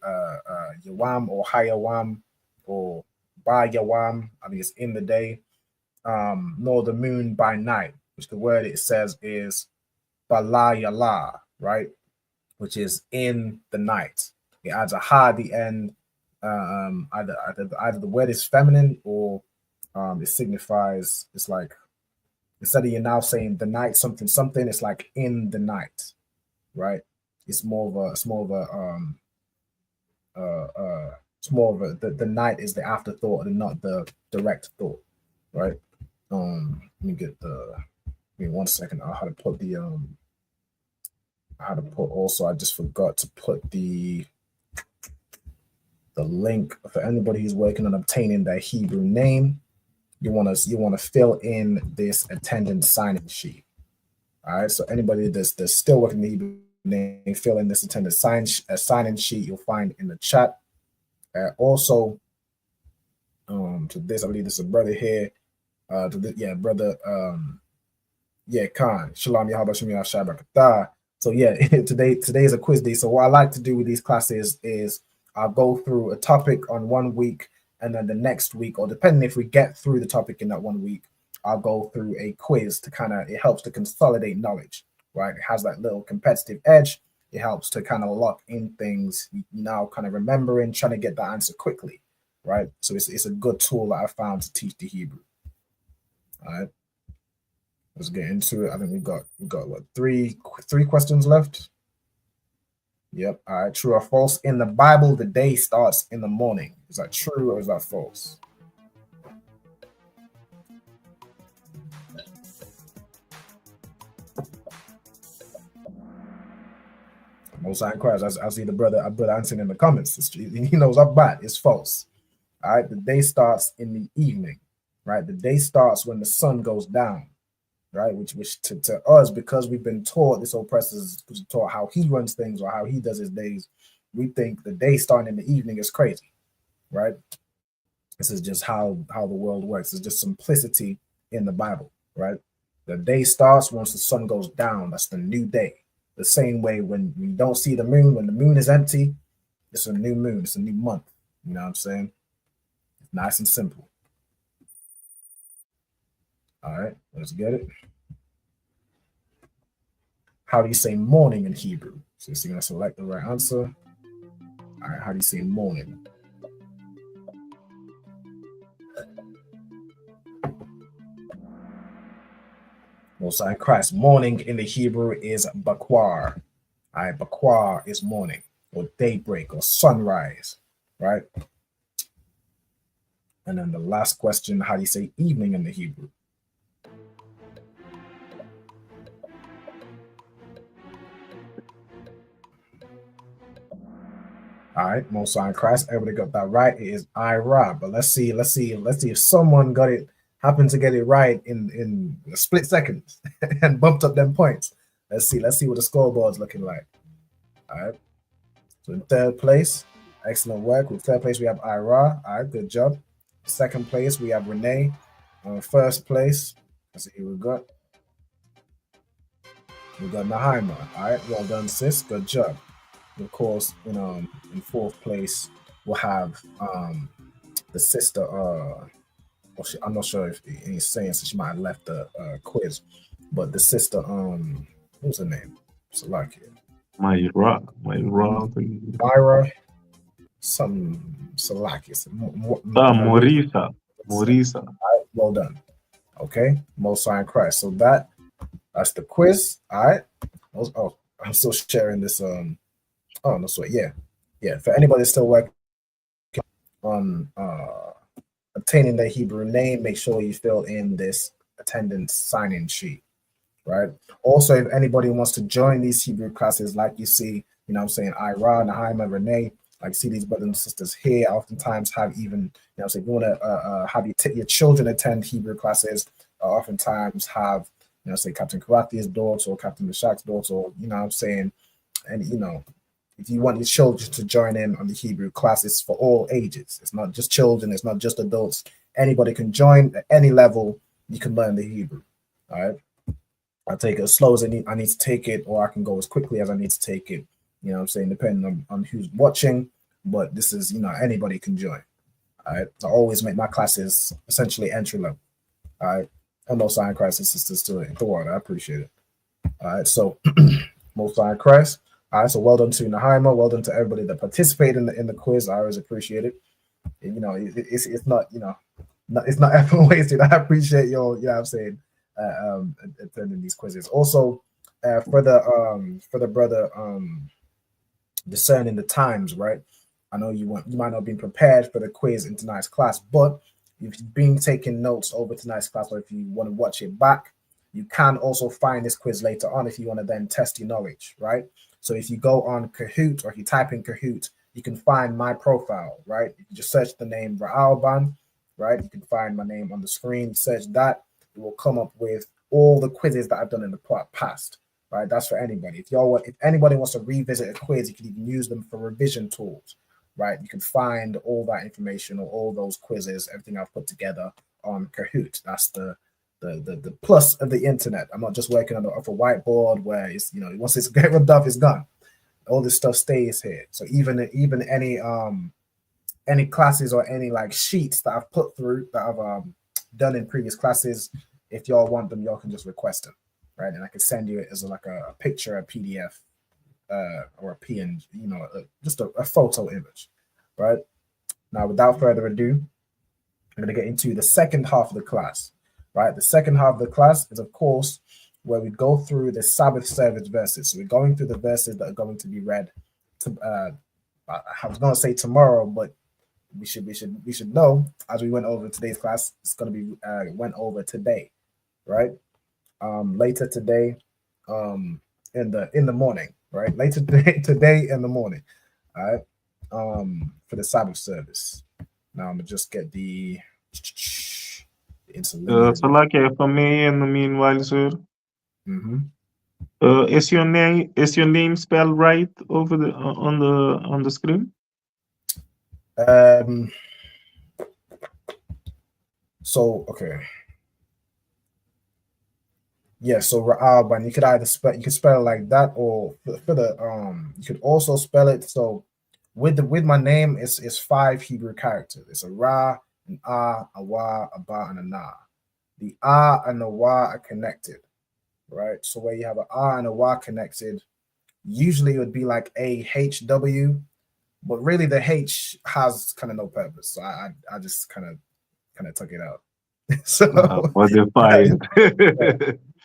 Yawam or Hayawam or by Yawam. I mean it's in the day. Nor the moon by night, which the word it says is Balayala, right? Which is in the night. It adds a ha at the end. Either the word is feminine or it signifies, it's like instead of you now saying the night something something, it's like in the night, right? It's more of the night is the afterthought and not the direct thought, right? Let me get the give me 1 second. I had to put the also I just forgot to put the link for anybody who's working on obtaining their Hebrew name. You want to fill in this attendance sign-in sheet. All right. So anybody that's still working the Hebrew name, fill in this attendance sign-in sheet. You'll find in the chat. Also, to this, I believe this is a brother here. Brother. Khan. Shalom Yahabashim Shabbat. So yeah, today is a quiz day. So what I like to do with these classes is I'll go through a topic on 1 week, and then the next week, or depending if we get through the topic in that 1 week, I'll go through a quiz to it helps to consolidate knowledge, right? It has that little competitive edge. It helps to kind of lock in things. You now kind of remembering, trying to get that answer quickly, right? So it's a good tool that I found to teach the Hebrew. All right, let's get into it. I think we got what, three questions left. Yep. All right. True or false? In the Bible, the day starts in the morning. Is that true or is that false? Most High in Christ. I see the brother answering in the comments. He knows up bad. It's false. All right. The day starts in the evening, right? The day starts when the sun goes down, right? Which to us, because we've been taught, this oppressor is taught how he runs things or how he does his days. We think the day starting in the evening is crazy, right? This is just how the world works. It's just simplicity in the Bible, right? The day starts once the sun goes down. That's the new day. The same way when we don't see the moon, when the moon is empty, it's a new moon. It's a new month. You know what I'm saying? It's nice and simple. All right, let's get it. How do you say morning in Hebrew? So you're going to select the right answer. All right, how do you say morning? Most High in Christ. Morning in the Hebrew is bakwar. All right, bakwar is morning or daybreak or sunrise, right? And then the last question, how do you say evening in the Hebrew? All right, Most High in Christ. Everybody got that right. It is Ira. But let's see if someone happened to get it right in a split second and bumped up them points. Let's see what the scoreboard's looking like. All right. So in third place, excellent work. With third place, we have Ira. All right, good job. Second place, we have Renee. First place, let's see who we got. We got Nahaima. All right, well done, sis. Good job. Of course, in fourth place, we'll have the sister. I'm not sure if he's saying, so she might have left the quiz, but the sister. What's her name? Salakia. Myra. Some Salakia. Morisa. All right, well done. Okay, Most High in Christ. So that's the quiz. All right. Oh, I'm still sharing this. Oh no, sweat. Yeah. For anybody still working on obtaining the Hebrew name, make sure you fill in this attendance sign-in sheet, right? Also, if anybody wants to join these Hebrew classes, like you see, you know what I'm saying, Ira, Nahaima, Renee, like see these brothers and sisters here, oftentimes have even, you know, so if you want to have your children attend Hebrew classes, oftentimes have, you know, say Captain Karate's daughter or Captain Meshach's daughter, or, you know what I'm saying, and, you know, if you want your children to join in on the Hebrew class, it's for all ages. It's not just children. It's not just adults. Anybody can join at any level. You can learn the Hebrew. All right. I'll take it as slow as I need to take it, or I can go as quickly as I need to take it. You know what I'm saying? Depending on who's watching. But this is, you know, anybody can join. All right. I always make my classes essentially entry level. All right. And Most High in Christ and sisters to it. I appreciate it. All right. So Most High in Christ. All right, so well done to Nahaima. Well done to everybody that participated in the quiz. I always appreciate it. And, you know, it's not, you know, it's not effort wasted. I appreciate your, you know what I'm saying, attending these quizzes. Also, for the brother discerning the times, right? I know you might not have been prepared for the quiz in tonight's class, but if you've been taking notes over tonight's class, or if you want to watch it back, you can also find this quiz later on if you want to then test your knowledge, right? So if you go on Kahoot, or if you type in Kahoot, you can find my profile, right? You can just search the name Ra'alban, right? You can find my name on the screen, search that. It will come up with all the quizzes that I've done in the past, right? That's for anybody. If anybody wants to revisit a quiz, you can even use them for revision tools, right? You can find all that information or all those quizzes, everything I've put together on Kahoot. That's the plus of the internet. I'm not just working off a whiteboard where it's, you know, once it's get rubbed off, it's gone. All this stuff stays here. So even any classes or any like sheets that I've put through that I've done in previous classes, if y'all want them, y'all can just request them. right? And I can send you it as like a picture, a PDF, or a PNG, just a photo image, right? Now, without further ado, I'm going to get into the second half of the class, right? The second half of the class is, of course, where we go through the Sabbath service verses. So we're going through the verses that are going to be read. I was going to say tomorrow, but we should know, as we went over today's class, it's going to be went over today, right? Later today, in the morning, right? Later today in the morning, all right? For the Sabbath service. Now I'm gonna just get the interlinear. Salaki, if I may, in the meanwhile, sir. Mm-hmm. Is your name spelled right over the on the screen? So okay. Yeah, so Ra'aban, you could spell it like that, or for the you could also spell it so with my name it's 5 Hebrew characters. It's a Ra, an A Wa, a Ba, and a Na. The A and the Wa are connected, right? So where you have an A and a Wa connected, usually it would be like AHW, but really the H has kind of no purpose. So I just kind of took it out. So modified.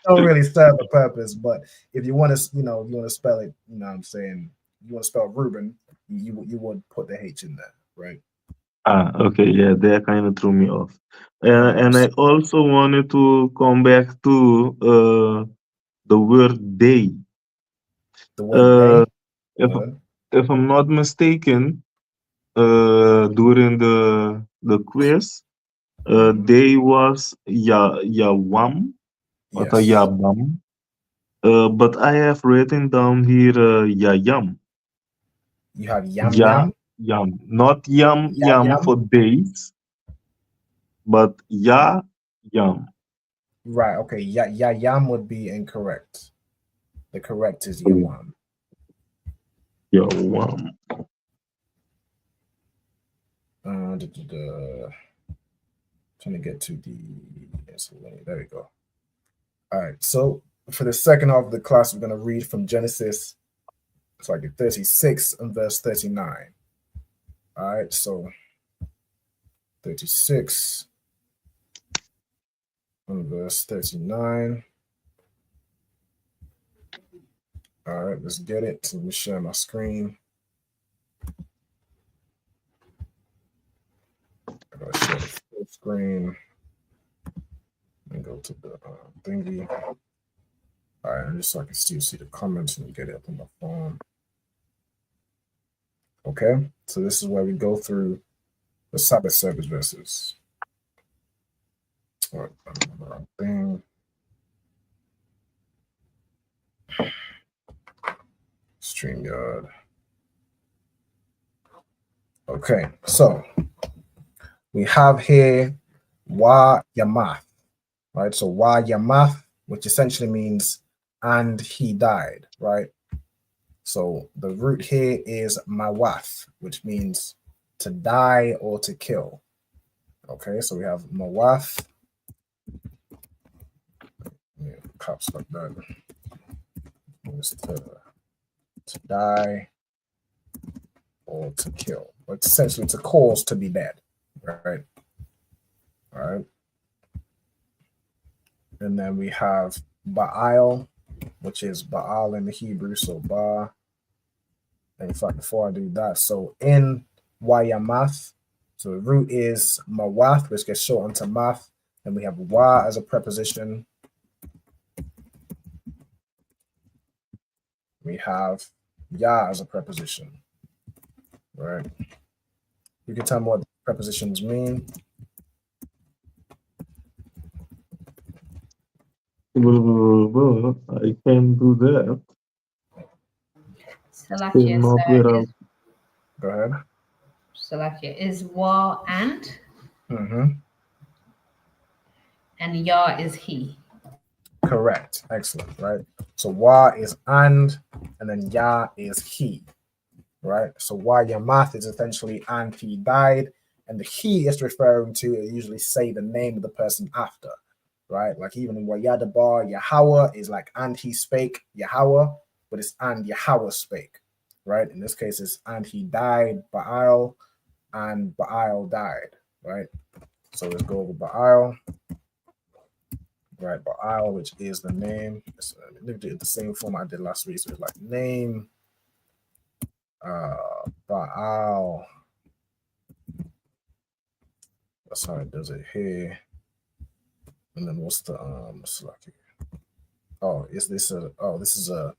Don't really serve a purpose, but if you want to, if you want to spell it, what I'm saying, you want to spell Reuben, you would put the H in there, right? Okay, yeah, that kind of threw me off. And I also wanted to come back to the word day. The word day. If I'm not mistaken, during the quiz, day was Yawam or Yabam. But I have written down here Yayam. You have Yam. Yam. Not yum for days, but Yam. Right, okay. Yam would be incorrect. The correct is Yawam. Yawam. Trying to get to the there we go. All right, so for the second half of the class, we're going to read from Genesis, it's like 36 and verse 39. All right, so 36 and verse 39. All right, let's get it. Let me share my screen. I'm going to share the full screen and go to the thingy. All right, just so I can see the comments and get it up on my phone. Okay, so this is where we go through the Sabbath service verses. All right, wrong thing. StreamYard. Okay, so we have here Wa Yamath, right? So Wa Yamath, which essentially means and he died, right? So the root here is Mawath, which means to die or to kill. Okay, so we have Mawath. Yeah, caps like that. Means to die or to kill. But essentially to cause to be dead, right? All right. And then we have Baal, which is Baal in the Hebrew, so Ba. And in fact, before I do that, so in Wayamath, so the root is Mawath, which gets shortened to Math. And we have Wa as a preposition. We have Ya as a preposition, right? You can tell me what the prepositions mean. I can do that. Salakia, Go ahead. Salakia is Wa and? Mm-hmm. And Ya is he. Correct. Excellent. Right. So Wa is and then Ya is he. Right. So Wa Yamath is essentially and he died, and the he is referring to usually say the name of the person after. right? Like even in Wayadabar, Yahweh is like and he spake Yahweh, but it's and Yahweh spake, right? In this case, it's and he died Baal, and Baal died, right? So let's go over Baal, right? Baal, which is the name. Let me do it the same form I did last week. So it's like name, Baal. That's how it does it here. And then what's the it's like, oh, is this a this is a,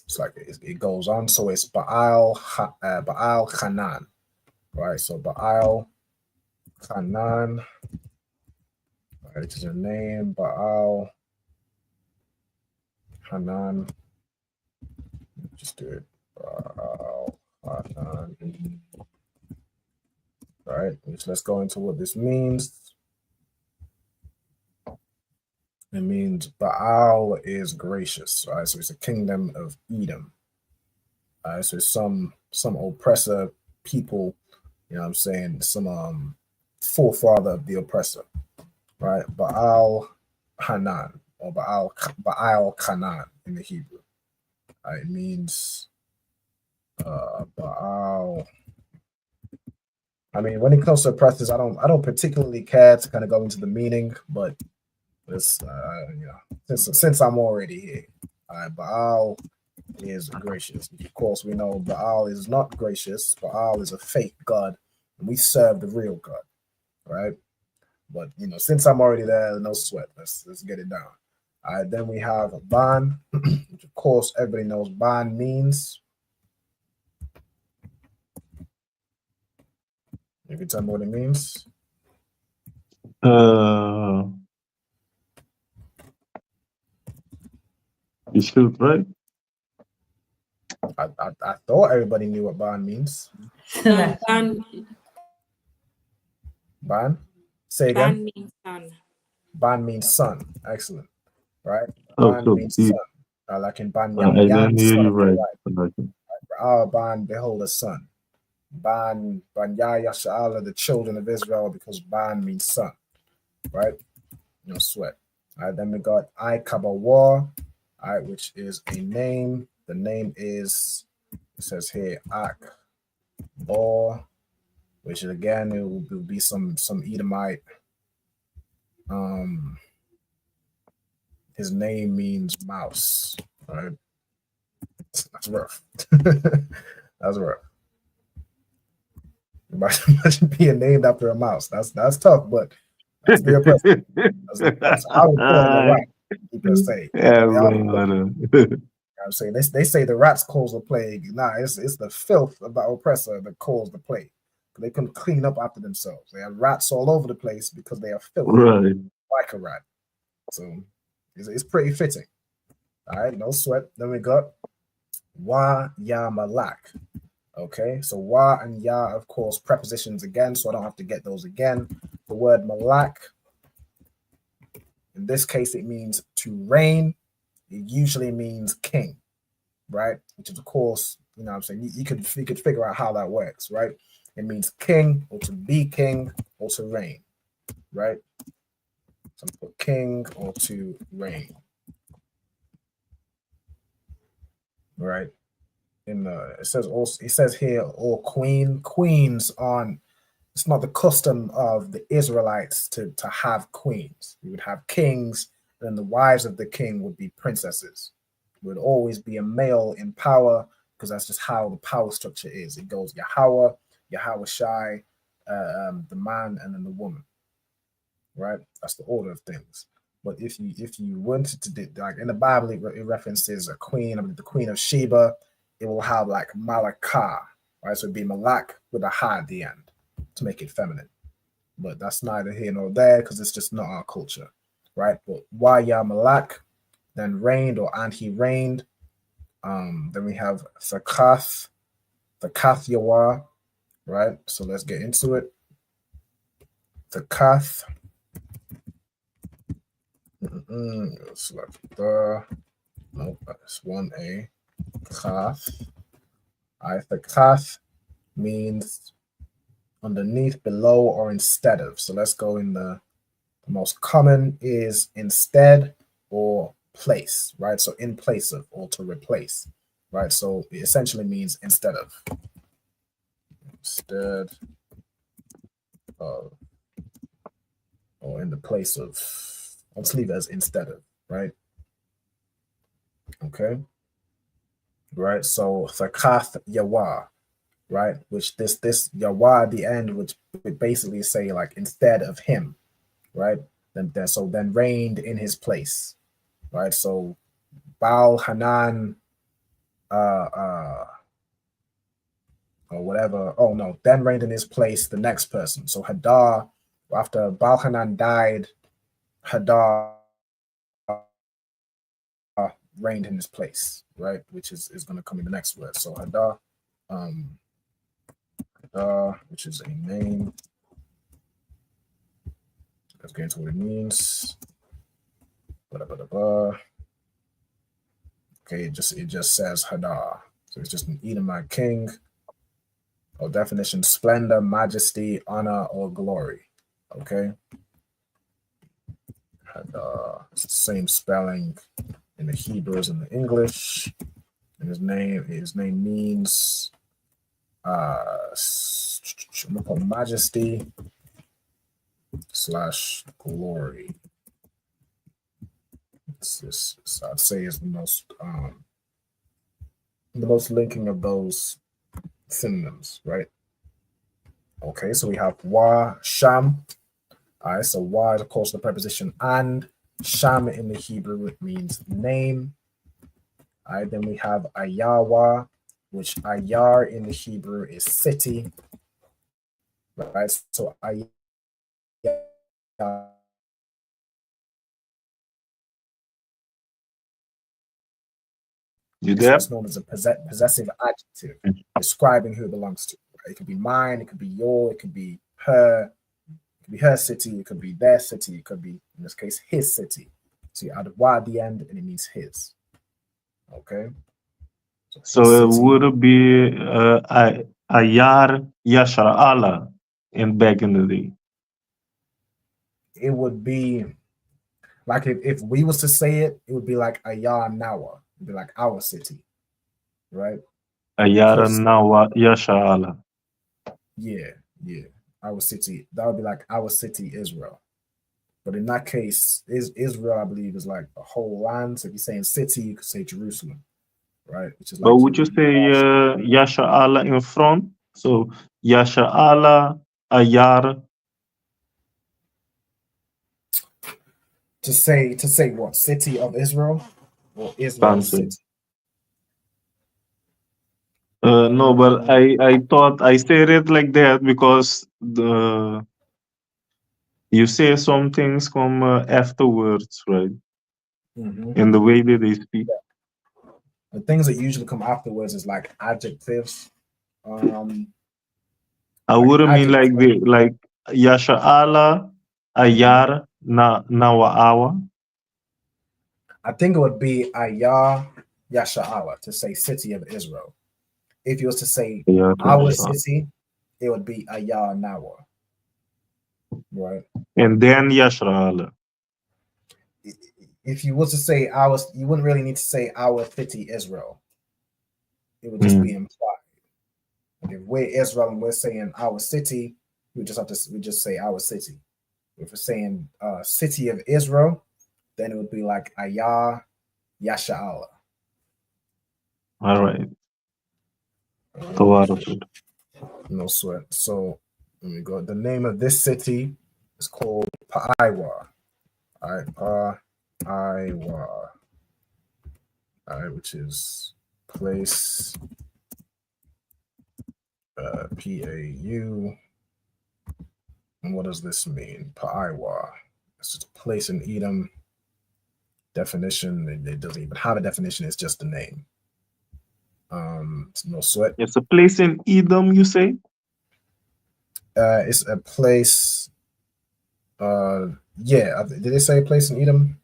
it's like it goes on. So it's Baal Hanan, right? So Baal Hanan, right, which is a name, Baal Hanan. Just do it. Baal Hanan. Right, which let's go into what this means. It means Baal is gracious, right? So it's a kingdom of Edom. So some oppressor people, you know what I'm saying, some forefather of the oppressor, right? Baal Hanan or Baal Kanan in the Hebrew. It means Baal. I mean, when it comes to oppressors, I don't particularly care to kind of go into the meaning, but it's you know, since I'm already here, Baal is gracious. Of course, we know Baal is not gracious. Baal is a fake god, and we serve the real God, right? But you know, since I'm already there, no sweat. Let's get it down. All right, then we have Ban, which of course everybody knows Ban means. You can tell me what it means. You should, right? I thought everybody knew what Ban means. Ban? Say again. Ban means son. Ban means son. Excellent. Right? Oh, Ban so means deep. son. Like in Ban I Yam didn't hear son you of the right. right. Ban, behold a son. Ban Yasha'ala, the children of Israel, because Ban means son. Right? No sweat. All right, then we got I Kabawa, all right, which is a name. The name is, it says here, Ak Bor, which again, it will be some Edomite. His name means mouse. Right? That's rough. That's rough. Imagine being named after a mouse. That's tough, but that's the oppressor. That's I would call him a rat, per se. Yeah, I'm saying they say the rats cause the plague. Nah, it's the filth of the oppressor that caused the plague. They couldn't clean up after themselves. They have rats all over the place because they are filthy, right. like a rat. So it's pretty fitting. All right, no sweat. Then we got Wa Ya Malak. Okay, so Wa and Ya, of course, prepositions again, so I don't have to get those again. The word Malak, in this case, it means to reign. It usually means king, right? Which is, of course, you know what I'm saying, you could figure out how that works, right? It means king, or to be king, or to reign, right? So put king or to reign, right? It says here, or queens on. It's not the custom of the Israelites to have queens. You would have kings, and then the wives of the king would be princesses. It would always be a male in power, because that's just how the power structure is. It goes Yahweh, Yahweh Shai, the man, and then the woman. Right? That's the order of things. But if you wanted to do, like in the Bible, it references a queen, the Queen of Sheba. It will have like Malakah, right? So it'd be Malak with a ha at the end to make it feminine. But that's neither here nor there, because it's just not our culture, right? But Waya Malak, then reigned, and he reigned. Then we have Thakath Yawa, right? So let's get into it. Thakath. It's like nope, that's 1A. Kath. Thakath means underneath, below, or instead of. So let's go in the The most common is instead or place, right? So in place of or to replace, right? So it essentially means instead of. Instead of or in the place of. Let's leave it as instead of, right? Okay. Right. So thakath yawa, right? Which this yawa at the end would basically say like instead of him, right? Then reigned in his place, right? So Baal Hanan or whatever. Oh no, then reigned in his place the next person. So Hadar, after Baal Hanan died, Hadar reigned in his place, right? Which is going to come in the next word. So Hadar, which is a name. Let's get into what it means. Okay, it just says Hadar. So it's just an Edomite king. Or definition: splendor, majesty, honor, or glory. Okay. Hadar. It's the same spelling in the Hebrew as in the English. And his name means majesty / glory. I'd say is the most linking of those synonyms, right? Okay, so we have wa, sham. All right, so wa is of course the preposition and. Sham in the Hebrew, it means name. All right, then we have ayawa, which ayar in the Hebrew is city. Right, so ayar is known as a possessive adjective describing who it belongs to. Right? It could be mine, it could be your, it could be her. It could be her city, it could be their city, it could be, in this case, his city. So you add a y at the end and it means his. Okay? So it would be Ayar Yashar Allah back in the day. It would be like if we was to say it, it would be like Ayar Nawa. It would be like our city. Right? Ayar Nawa Yashar Allah. Yeah. Our city. That would be like our city, Israel. But in that case, Israel, I believe, is like a whole land. So if you're saying city, you could say Jerusalem, right? Which is like. But would you say Yashar Allah in front? So Yashar Allah, Ayar. To say what? City of Israel or Israel city? No, but I thought I said it like that because you say some things come afterwards, right? Mm-hmm. In the way that they speak. Yeah. The things that usually come afterwards is like adjectives. I wouldn't mean like Yasha Allah, Ayar, Nawaawa. I think it would be Ayar Yasha'ala to say city of Israel. If you was to say our city, it would be Ayar Nawa. Right. And then Yashra. If you was to say ours, you wouldn't really need to say our city Israel. It would just be implied. Like if we're Israel and we're saying our city, we just say our city. If we're saying city of Israel, then it would be like Ayar Yasha'ala. All right. No sweat. So let me go. The name of this city is called Paiwa. All right, Paiwa. All right, which is place. P-A-U. And what does this mean? Paiwa. It's just a place in Edom. Definition. It doesn't even have a definition. It's just the name. No sweat. It's a place in Edom, you say? It's a place. Yeah. Did they say a place in Edom?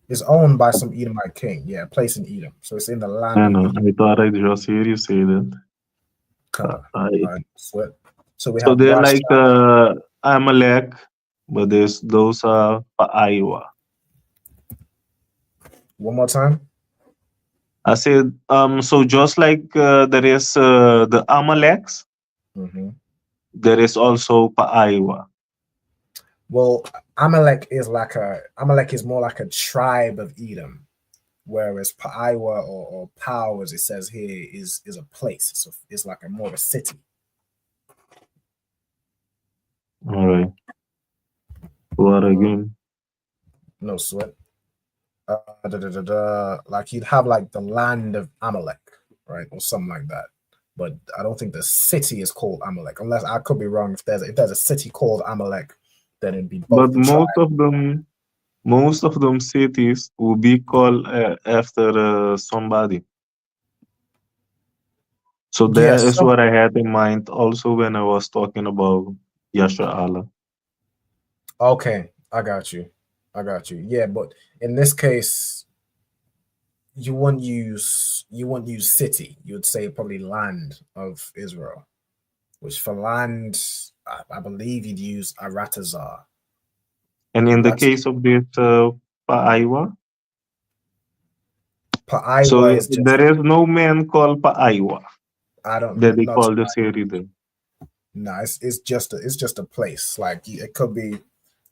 It's owned by some Edomite king. Yeah, a place in Edom. So it's in the land. I know. I thought I just hear you say that. Sweat. So we have. So they're like Amalek but those are Pa'aiwa. One more time. I said, so just like there is the Amaleks, Mm-hmm. there is also Pa'aiwa. Well, Amalek is more like a tribe of Edom, whereas Pa'aiwa or Pau, as it says here, is a place. It's like a more of a city. All right. What again? No sweat. Like you'd have like the land of Amalek, right, or something like that. But I don't think the city is called Amalek, unless I could be wrong. If there's a city called Amalek, then it'd be both But the tribe. most of them cities will be called after somebody. So that Yes. is what I had in mind also when I was talking about Yasha Allah. Okay, I got you. Yeah, but in this case, you wouldn't use city. You would say probably land of Israel, which for land, I believe you'd use Aratazar. And in the That's case of this Pa'aiwa, Pa'aiwa so is just there is no man called Pa'aiwa I don't that they not call the city then. no, it's just a place. Like it could be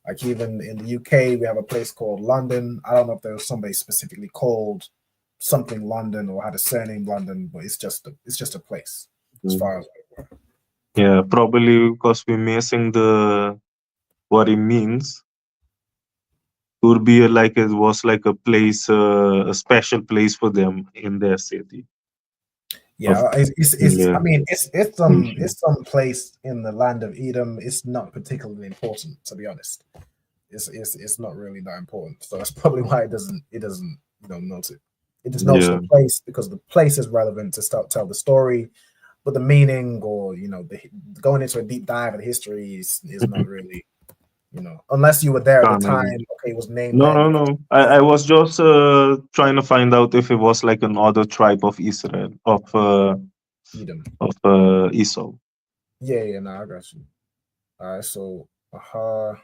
like even in the UK we have a place called London. I don't know if there was somebody specifically called something London or had a surname London, but it's just a place as far as Yeah, probably because we're missing what it means. It would be like it was like a place, a special place for them in their city. yeah, it's Yeah. I mean it's some place in the land of Edom. It's not particularly important, to be honest. It's not really that important. So that's probably why it doesn't note it. It just notes the place because the place is relevant to tell the story, but the meaning or going into a deep dive of the history is not really unless you were there at the time. Okay, it was named there. No. I was just trying to find out if it was like another tribe of Israel Edom. Of Esau. Yeah, no, I got you. All right, so all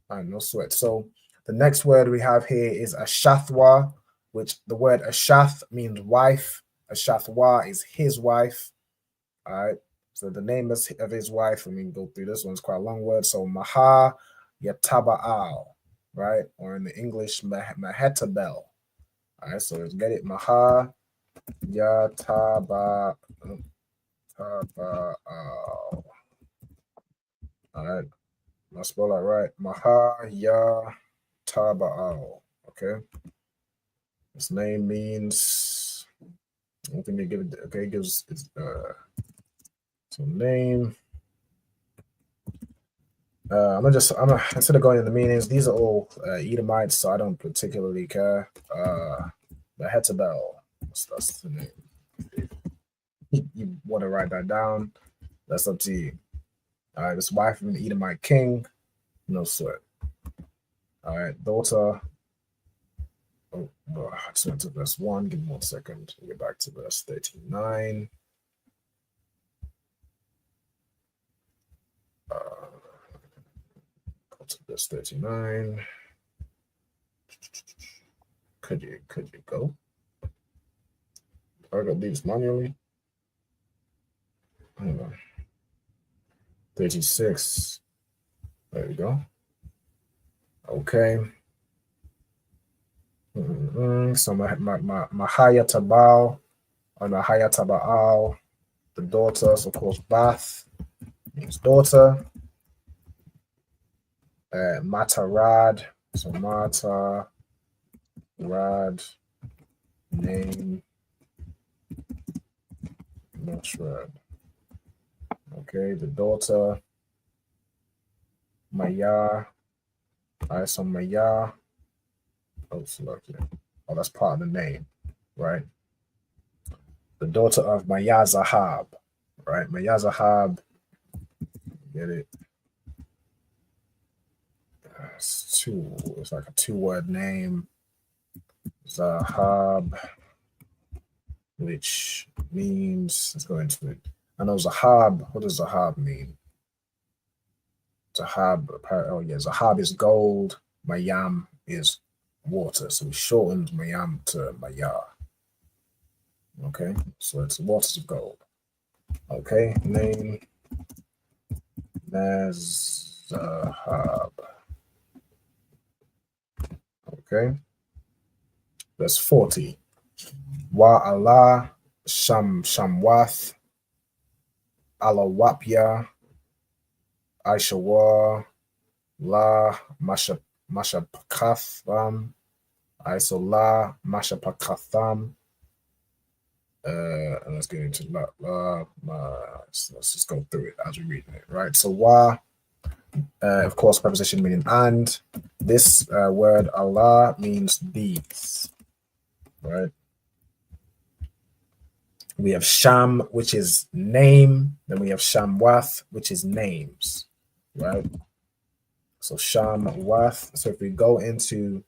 right, no sweat. So the next word we have here is Ashathwa, which the word Ashath means wife. Ashathwa is his wife. All right. So the name of his wife, go through this one, it's quite a long word. So Maha Yataba'al, right? Or in the English, Mehetabel. All right, so let's get it. Maha Yataba'al. All right. I spell that right. Maha Yataba'al. Okay. His name means, I don't think they give it, okay, it gives its so name. I'm instead of going into the meanings, these are all Edomites, so I don't particularly care. But Hetabel, that's the name. You want to write that down? That's up to you. All right, this wife of an Edomite king, no sweat. All right, daughter. Oh, I just went to verse 1. Give me 1 second. We'll get back to verse 39. Go to verse 39. Could you go? I gotta do this manually. Hang on. 36. There we go. Okay. So Mahaya Tabal or Mahaya Tabal, the daughter, so of course Bath means daughter. Matarad, so Mata Rad, name Matrad. Okay, the daughter Maya. All right, so Maya. Oh, select it. Oh, that's part of the name, right? The daughter of Maya Zahab, right? Maya Zahab. Get it? It's like a 2-word name. Zahab, which means, let's go into it. I know Zahab. What does Zahab mean? Zahab, Zahab is gold, Mayam is water. So we shortened Mayam to Mayar. Okay, so it's waters of gold. Okay, name Nazahab. Okay, verse 40. Wa Allah Shamwath Alawapya Aishawa La Mashapakatham Isola Mashapakatham. And let's get into let's just go through it as we read it, right? So wa, of course, preposition meaning and. This word Allah means these, right? We have Sham, which is name. Then we have Shamwath, which is names, right? So Shamwath. So if we go into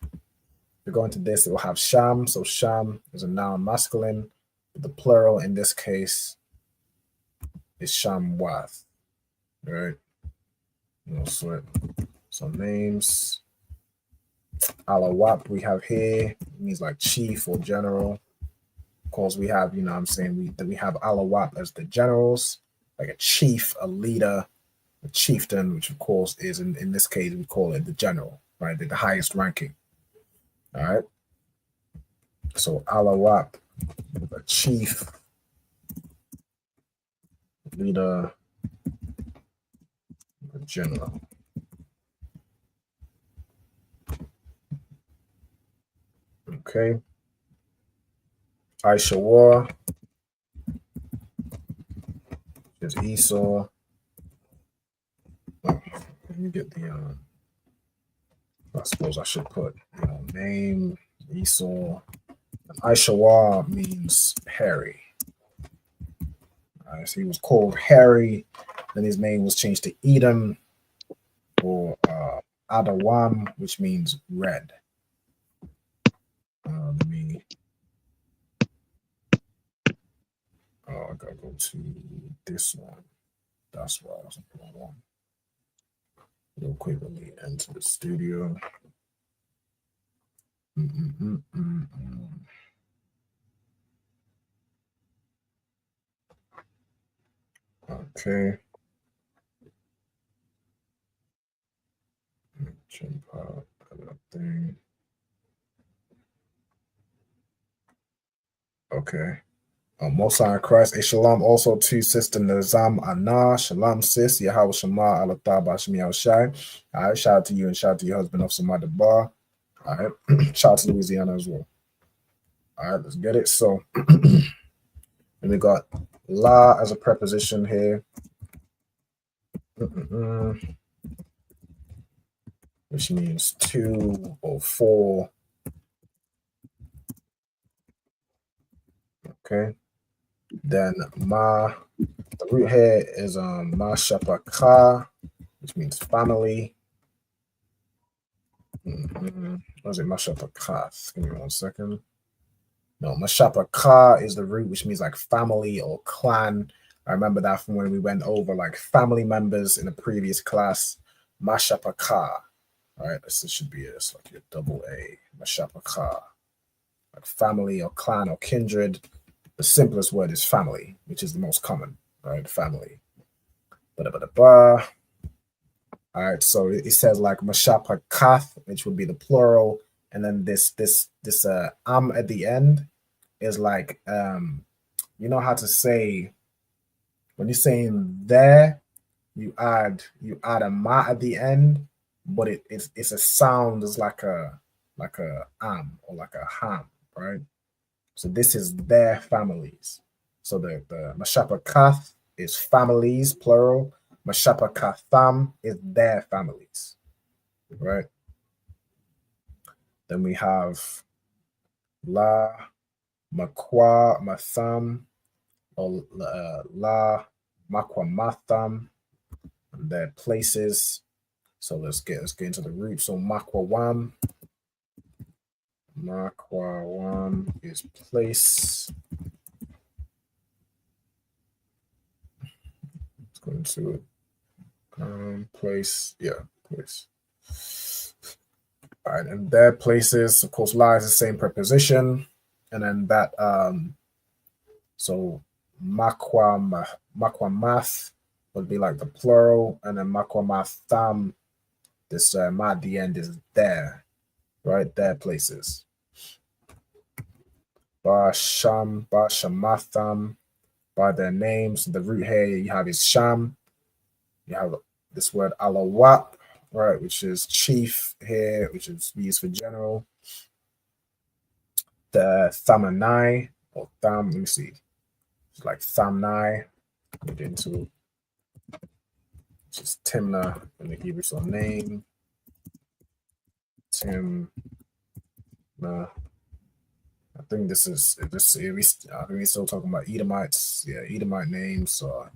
this, it will have Sham. So Sham is a noun masculine. The plural in this case is Shamwath, right? So names. Alawap we have here means like chief or general. Of course, we have, we have Alawap as the generals, like a chief, a leader, a chieftain, which of course is in this case we call it the general, right? The highest ranking. All right. So Alawap, a chief, leader, a general. Okay. Aishawar is Esau. Let me get the I suppose I should put name Esau. Aishawar means hairy. So he was called Harry, then his name was changed to Edom, or Adawam, which means red. I gotta go to this one. That's why I was on one. Real quick, let me enter the studio. Okay. Jump out of that thing. Okay. Most High in Christ, a shalom also to Sister Nazam Anna. Shalom, sis. Yahweh Shema Alatah Bashmi Al Shai. All right. Shout out to you and shout out to your husband of Samad Bar. All right. Shout out to Louisiana as well. All right. Let's get it. So, and we got La as a preposition here. Which means two or four. Okay. Then Ma, the root here is Ma Shapaka, which means family. What is it? Ma Shapaka. Give me 1 second. No, Ma Shapaka is the root, which means like family or clan. I remember that from when we went over like family members in a previous class. Ma Shapaka. All right, this should be it's like a double A. Ma Shapaka. Like family or clan or kindred. The simplest word is family, which is the most common, right? Family. All right, so it says like Mashapakath, which would be the plural, and then this at the end is like you know how to say when you're saying there, you add a ma at the end, but it's a sound is like a am or like a ham, right? So this is their families. So the Mashapakath is families, plural. Mashapakatham is their families, right? Then we have La, Makwa, Matham, or La, Makwa, Matham, and their places. So let's get into the root. So Makwawam. Makwawam is place. Let's go into it. Place. All right, and their places, of course, lies the same preposition, and then that so makwamath would be like the plural, and then makwamatham, this ma at the end is there, right? Their places. Shamatham, by their names. The root here you have is sham. You have this word alawat, right, which is chief here, which is used for general. The thamanai or tham, let me see. It's like thamnai. Get into which is Timna in the Hebrew, so name. Timna. I think this is this. I think we're still talking about Edomites. Yeah, Edomite names. So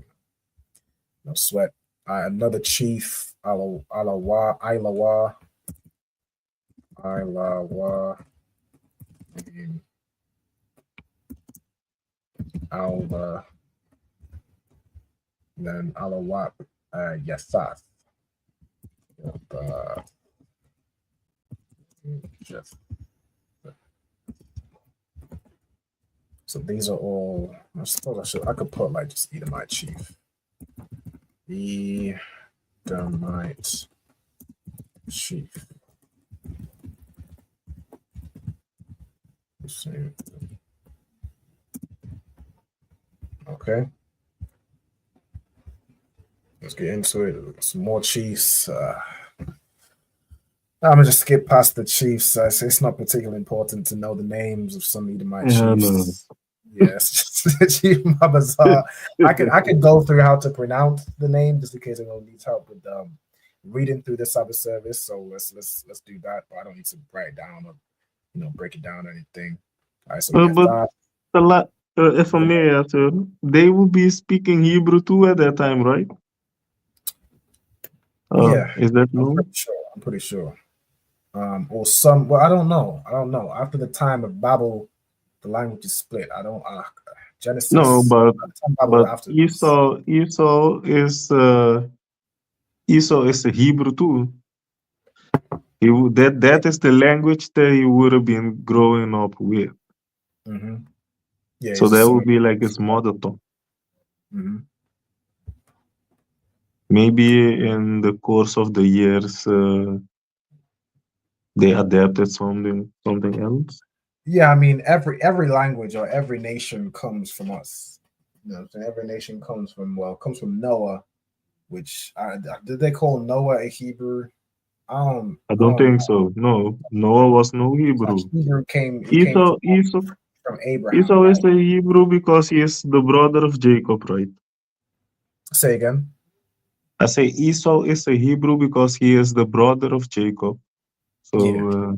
no sweat. Another chief, Ilawa. Alba. Then Alawat, Yathath. So these are all. I suppose I could put like just Edomite chief. Edomite chief. Okay. Let's get into it. Some more chiefs. I'm gonna just skip past the chiefs. It's not particularly important to know the names of some Edomite chiefs. No. Yes, Chief Mabazar. I could go through how to pronounce the name just in case anyone needs help with reading through the Sabbath service. So let's do that. But I don't need to write it down or break it down or anything. All right. So But if I may answer, they will be speaking Hebrew too at that time, right? Yeah. Is that no? I'm pretty sure. Or some. Well, I don't know. After the time of Babel, the language is split. I don't. Genesis. No, but after Esau is a Hebrew too. That is the language that he would have been growing up with. Mm-hmm. Yeah. So that would be like his mother tongue. Mm-hmm. Maybe in the course of the years, they adapted something else. Yeah, I mean every language or every nation comes from us. You know what I'm saying? Every nation comes from Noah, which did they call Noah a Hebrew? I don't think so. No, Noah was no Hebrew. Hebrew came Esau from Abraham. Esau is a Hebrew because he is the brother of Jacob, right? Say again. I say Esau is a Hebrew because he is the brother of Jacob. So yeah.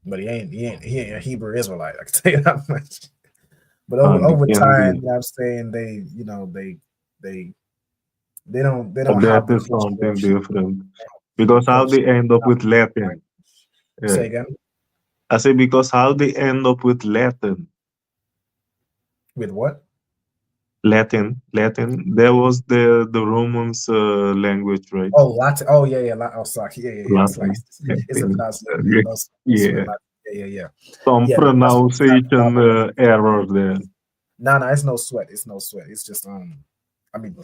But he ain't a Hebrew Israelite, I can tell you that much. But over time, I'm saying they don't have that is something different. Because how they end up with Latin. Yeah. Say again. I say because how they end up with Latin. With what? Latin. That was the Romans' language, right? Oh, Latin. Oh, yeah. Oh, sorry. Yeah. Latin. It's a pronunciation. Yeah. Some pronunciation error there. No, it's no sweat. It's just I mean,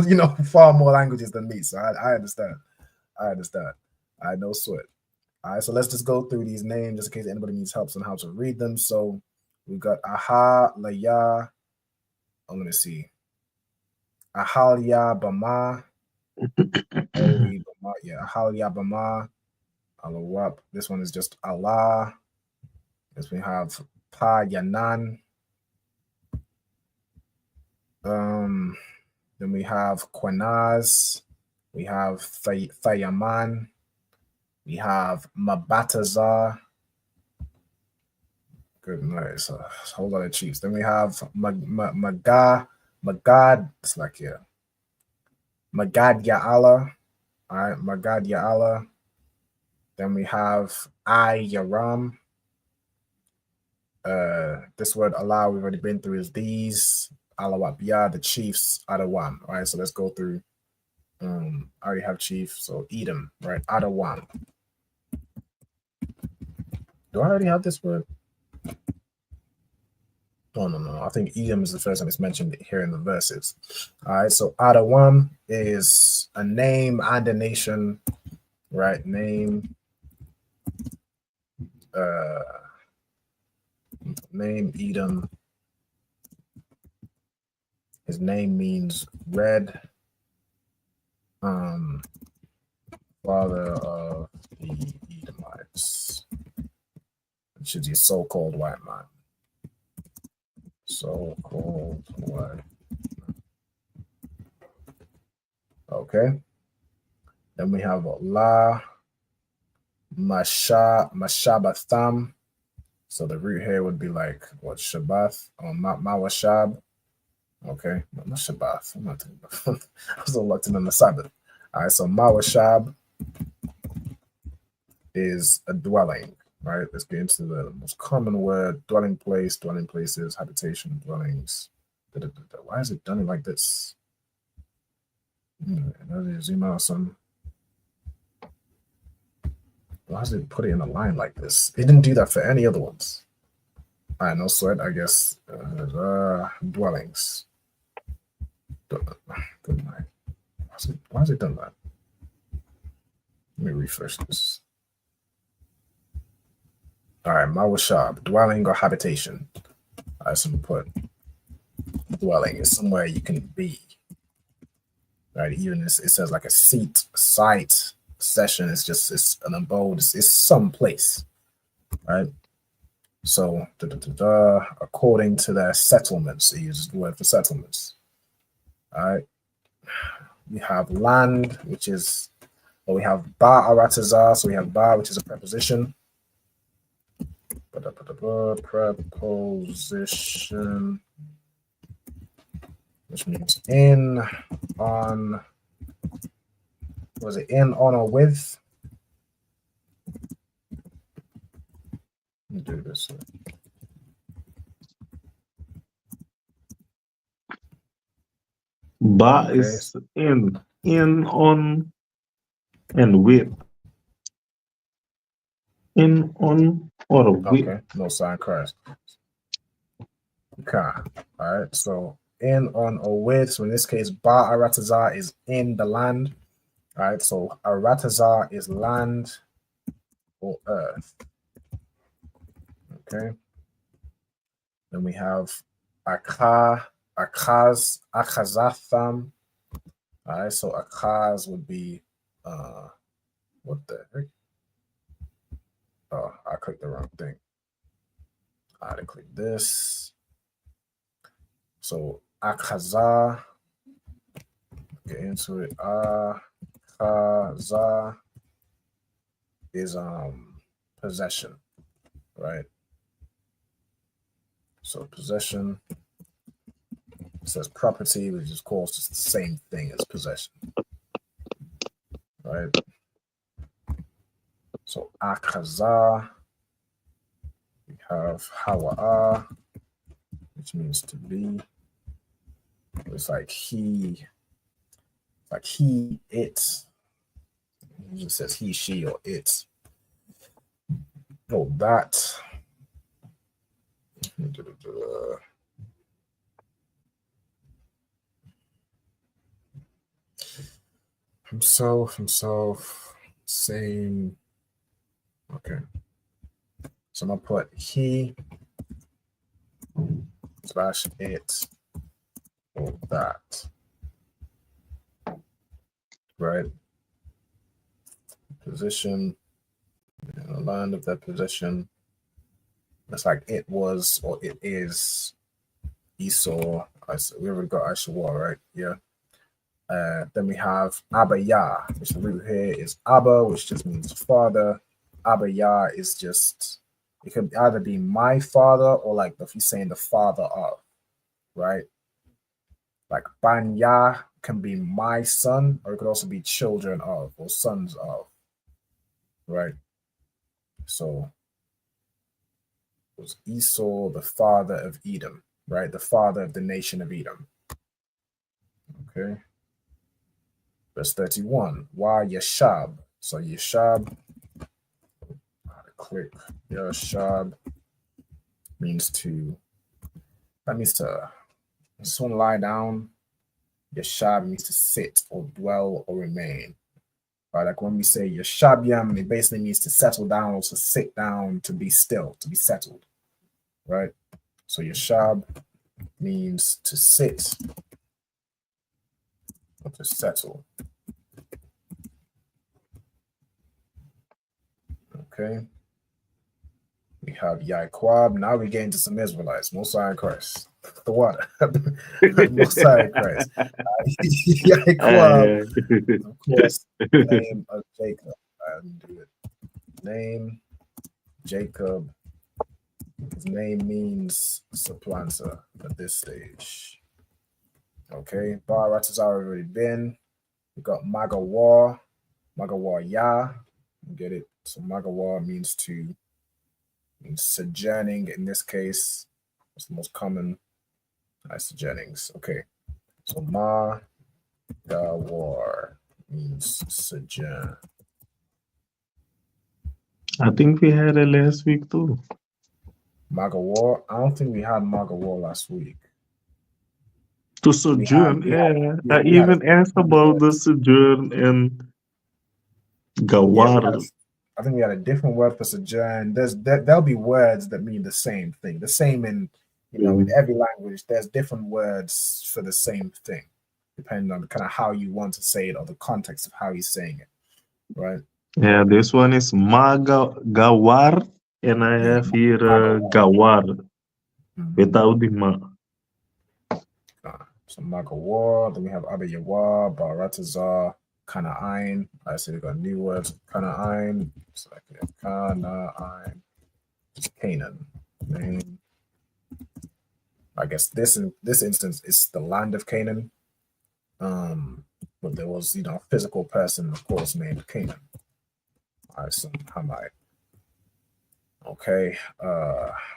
you know far more languages than me, so I understand. All right, no sweat. All right, so let's just go through these names just in case anybody needs help on how to read them. So we got Aha, Laya. Oh, let me see. Ahalia Bama. Yeah, Ahalia Bama. Alawap. This one is just Allah. This we have Pa Yanan. Then we have Quanaz. We have Thayaman. We have Mabatazar. Good nice. A whole lot of chiefs. Then we have Magad. It's like Magad Ya'ala. All right, Magad Ya'ala. Then we have Yaram. This word Allah we've already been through is these. Alawabiyah, the chiefs, Adawam. All right, so let's go through I already have chief, so Edom, right? Adawan. Do I already have this word? Oh, no. I think Edom is the first time it's mentioned here in the verses. All right, so Adawan is a name and a nation, right? Name, name Edom. His name means red. Father of the Edomites, which is your so-called white man. So-called white. Okay. Then we have La Mashabatham. So the root here would be like what, Shabbath or Mawashab. Okay, not Shabbath. I'm not thinking about I was locked in on the Sabbath. All right, so Mawashab is a dwelling, right? Let's get into the most common word: dwelling place, dwelling places, habitation, dwellings. Why is it done like this? Zoom out some. Why does it put it in a line like this? It didn't do that for any other ones. All right, no sweat, I guess. Dwellings. Good night. Why has it done that? Let me refresh this. All right, Mawashab, dwelling or habitation. All right, so put dwelling is somewhere you can be. Right, even it says like a seat, a site, session. It's an abode. It's some place, right? So, according to their settlements, it uses the word for settlements. All right, we have land, which is, well, we have ba aratazar, so we have ba, which is a preposition. Preposition, which means in, on, was it in, on, or with? Let me do this. Ba is in, on, and with. In, on, or with. Okay, no sign Christ. Okay, all right, so in, on, or with. So in this case, ba aratazar is in the land. All right, so aratazar is land or earth. Okay. Then we have akazatham. All right, so akaz would be what the heck? Oh, I clicked the wrong thing. I had to click this. So akaza. Get into it. Akaza is possession, right? So possession, it says property, which is of course it's the same thing as possession, right? So akaza, we have hawa'a, which means to be. It's like he, it. It usually says he, she, or it. Oh, that. Himself, same. Okay. So I'm gonna put he / it or that. Right? Position, and the line of that position. It's like it was or it is Esau. We already got Ashua, right? Yeah. Then we have Abba Yah, which the root here is Abba, which just means father. Abba Yah is just, it could either be my father or like if you're saying the father of, right? Like Ban Yah can be my son, or it could also be children of or sons of, right? So was Esau the father of Edom, right? The father of the nation of Edom. Okay. Verse 31, Wa Yashab. So Yashab, click, Yashab means to, someone lie down. Yashab means to sit or dwell or remain. Right, like when we say Yashabyam, it basically means to settle down or to sit down, to be still, to be settled. Right? So Yashab means to sit or to settle. Okay. We have Yaiquab. Now we get into some Israelites. Mosiah Christ. The water. Mosiah Christ. Yaiquab, of course, name of Jacob. I didn't do it. Name Jacob. His name means supplanter at this stage. Okay. Barat has already been. We got Magawar. Magawar Yah. Get it? So Magawar means sojourning. In this case, it's the most common. Sojournings. Okay. So Magawar means sojourn. I think we had it last week too. Magawar? I don't think we had Magawar last week. To sojourn, I even asked about the sojourn and Gawar. I think we had a different word for sojourn. There'll be words that mean the same thing. The same in in every language. There's different words for the same thing, depending on kind of how you want to say it or the context of how you're saying it, right? Yeah, this one is Gawar, and I have here Gawar without the ma. So Magawar, then we have Abba Yawar, Baratazar, Kana'ain. I see we got new words. Kana'ain. So Kana'ain. Canaan. Name. I guess this instance is the land of Canaan. But there was, a physical person, of course, named Canaan. All right, so Hamite. Okay.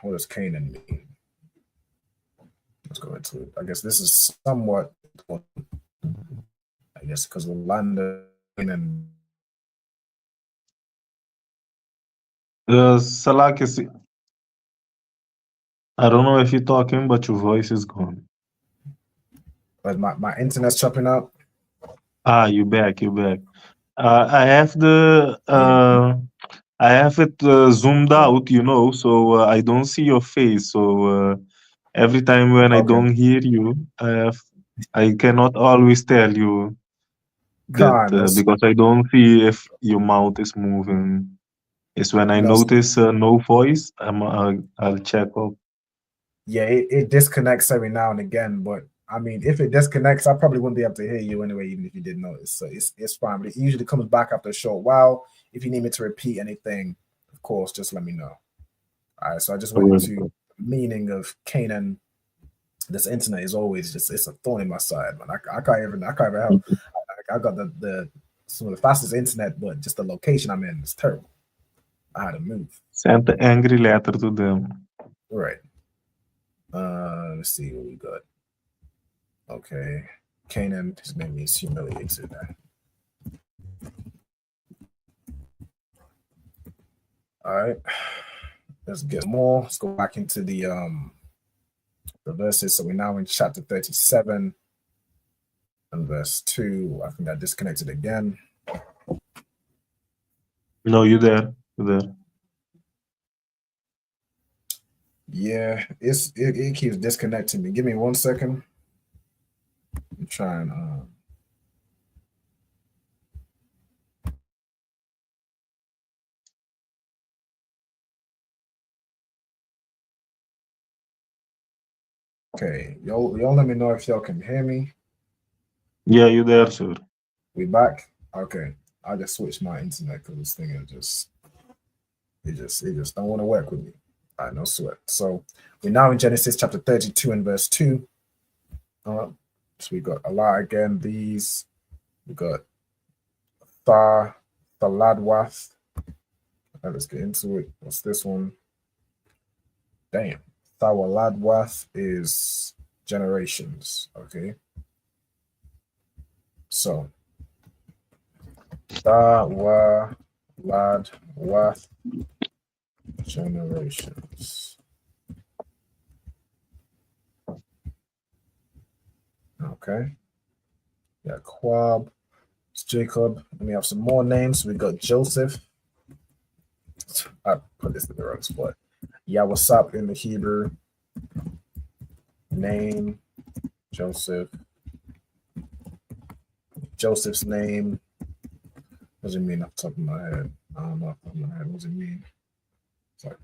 What does Canaan mean? Let's go into it. I guess this is somewhat, because the land of Canaan. Salakis, I don't know if you're talking, but your voice is gone. But my internet's chopping up. You're back. I have it zoomed out, so I don't see your face. So every time when I don't hear you, I cannot always tell you that because I don't see if your mouth is moving. It's when I notice no voice, I'll check up. Yeah, it disconnects every now and again, but I mean, if it disconnects, I probably wouldn't be able to hear you anyway, even if you did notice. So it's fine, but it usually comes back after a short while. If you need me to repeat anything, of course, just let me know. All right, so I just went into the meaning of Canaan. This internet is always it's a thorn in my side, man. I can't even help. I got some of the fastest internet, but just the location I'm in is terrible. I had to move. Send the angry letter to them. Right. Let's see what we got. Okay. Canaan, his name means humiliated. All right. Let's get more. Let's go back into the verses. So we're now in chapter 37 and verse 2. I think I disconnected again. No, you're there. You're there. Yeah, it keeps disconnecting me. Give me 1 second. I'm trying. Okay, y'all let me know if y'all can hear me. Yeah, you're there, sir. We back? Okay. I just switched my internet because this thing is just don't want to work with me. All right, no sweat. So we're now in Genesis chapter 32 and verse 2. So we got Allah again. These we got Thaladwath. Let's get into it. What's this one? Damn. Thawaladwath is generations. Okay. So Da, wa, lad, wath, generations. Okay. Yeah, Quab, it's Jacob. And we have some more names. We got Joseph. I put this in the wrong spot. Yeah, what's up in the Hebrew? Name, Joseph. Joseph's name. What does it mean off the top of my head? I don't know off the top of my head. What does it mean? It's like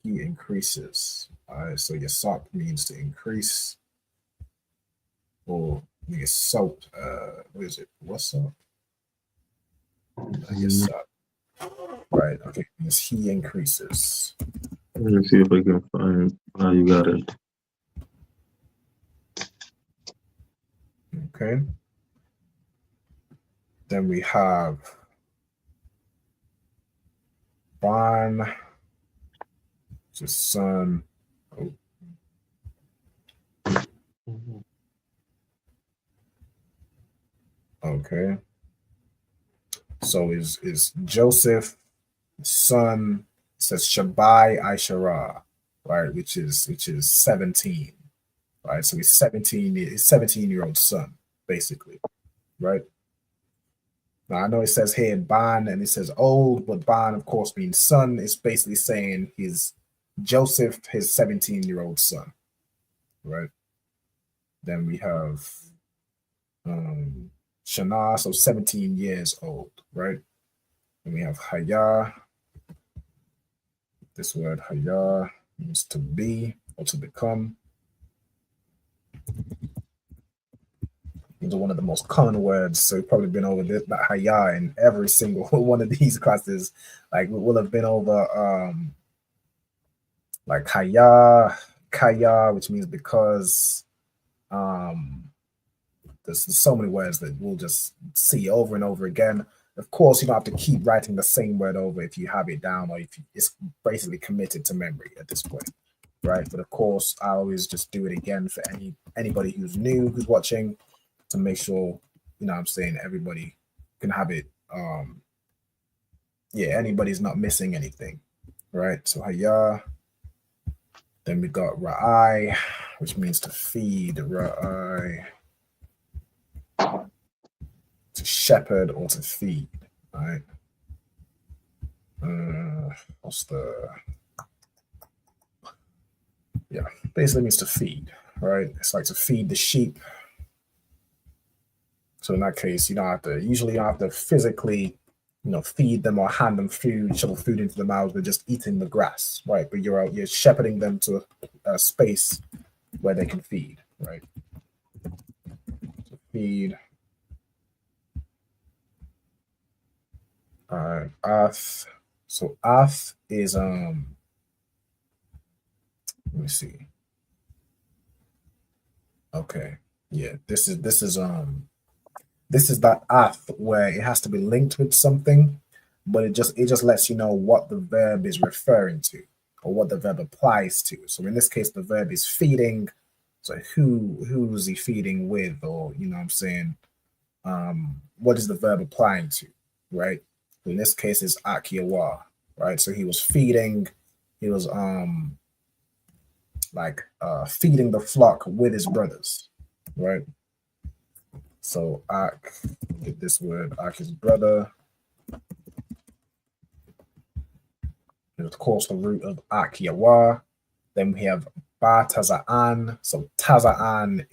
he increases. All right, so Yasop means to increase. Or Yasop, what is it? What's up? Yasop. Right, okay. Means he increases. Let me see if I can find how you got it. Okay. Then we have Ban, which is son. Oh. Okay. So is Joseph son? It says Shabai Aishara, right? Which is 17, right? So he's 17-year-old son, basically, right? Now I know it says here Ban and it says old, but Ban of course means son. It's basically saying he's Joseph, his 17-year-old son, right? Then we have Shana, so 17 years old, right? And we have Haya. This word Haya means to be or to become. These are one of the most common words. So we've probably been over this, that Haya in every single one of these classes. Like we will have been over like Haya, Kaya, which means because. There's so many words that we'll just see over and over again. Of course, you don't have to keep writing the same word over if you have it down or if it's basically committed to memory at this point, right? But of course, I always just do it again for anybody who's new, who's watching, to make sure, you know what I'm saying, everybody can have it. Yeah, anybody's not missing anything, right? So Haya. Then we got Ra'ai, which means to feed. Ra'ai. To shepherd or to feed, right? What's the? Yeah, basically means to feed, right? It's like to feed the sheep. So in that case, you don't have to. Usually, you don't have to physically, feed them or hand them food, shovel food into the mouths. They're just eating the grass, right? But you're shepherding them to a space where they can feed, right? To feed. All right, Ath. So Ath is let me see. Okay, yeah, this is that Ath where it has to be linked with something, but it just lets you know what the verb is referring to or what the verb applies to. So in this case, the verb is feeding. So who's he feeding with, or what I'm saying, what is the verb applying to, right? In this case, it's Akiawa, right? So he was feeding, he was feeding the flock with his brothers, right? So Ak, get this word, Ak, his brother. And of course, the root of Akiawa. Then we have Ba Taza'an. So Taza'an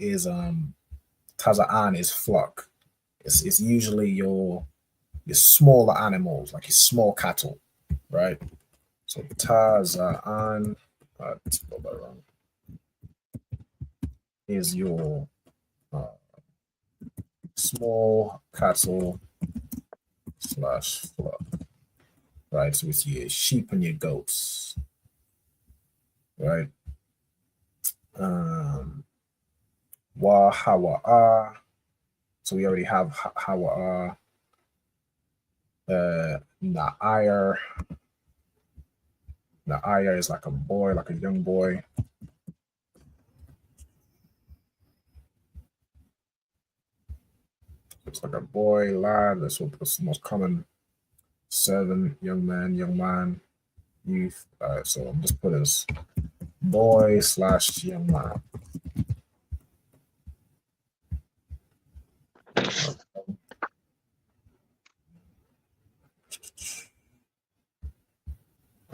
is flock. It's usually your smaller animals, like your small cattle, right? So Taza'an, spelled that wrong, is your small cattle / flock, right? So it's your sheep and your goats, right? Wa Hawa'a. So we already have Hawa'a. Na'ayar. Na'ayar is like a boy, like a young boy. It's like a boy, lad. That's the most common. Servant, young man, youth. So I'm just put as boy / young man.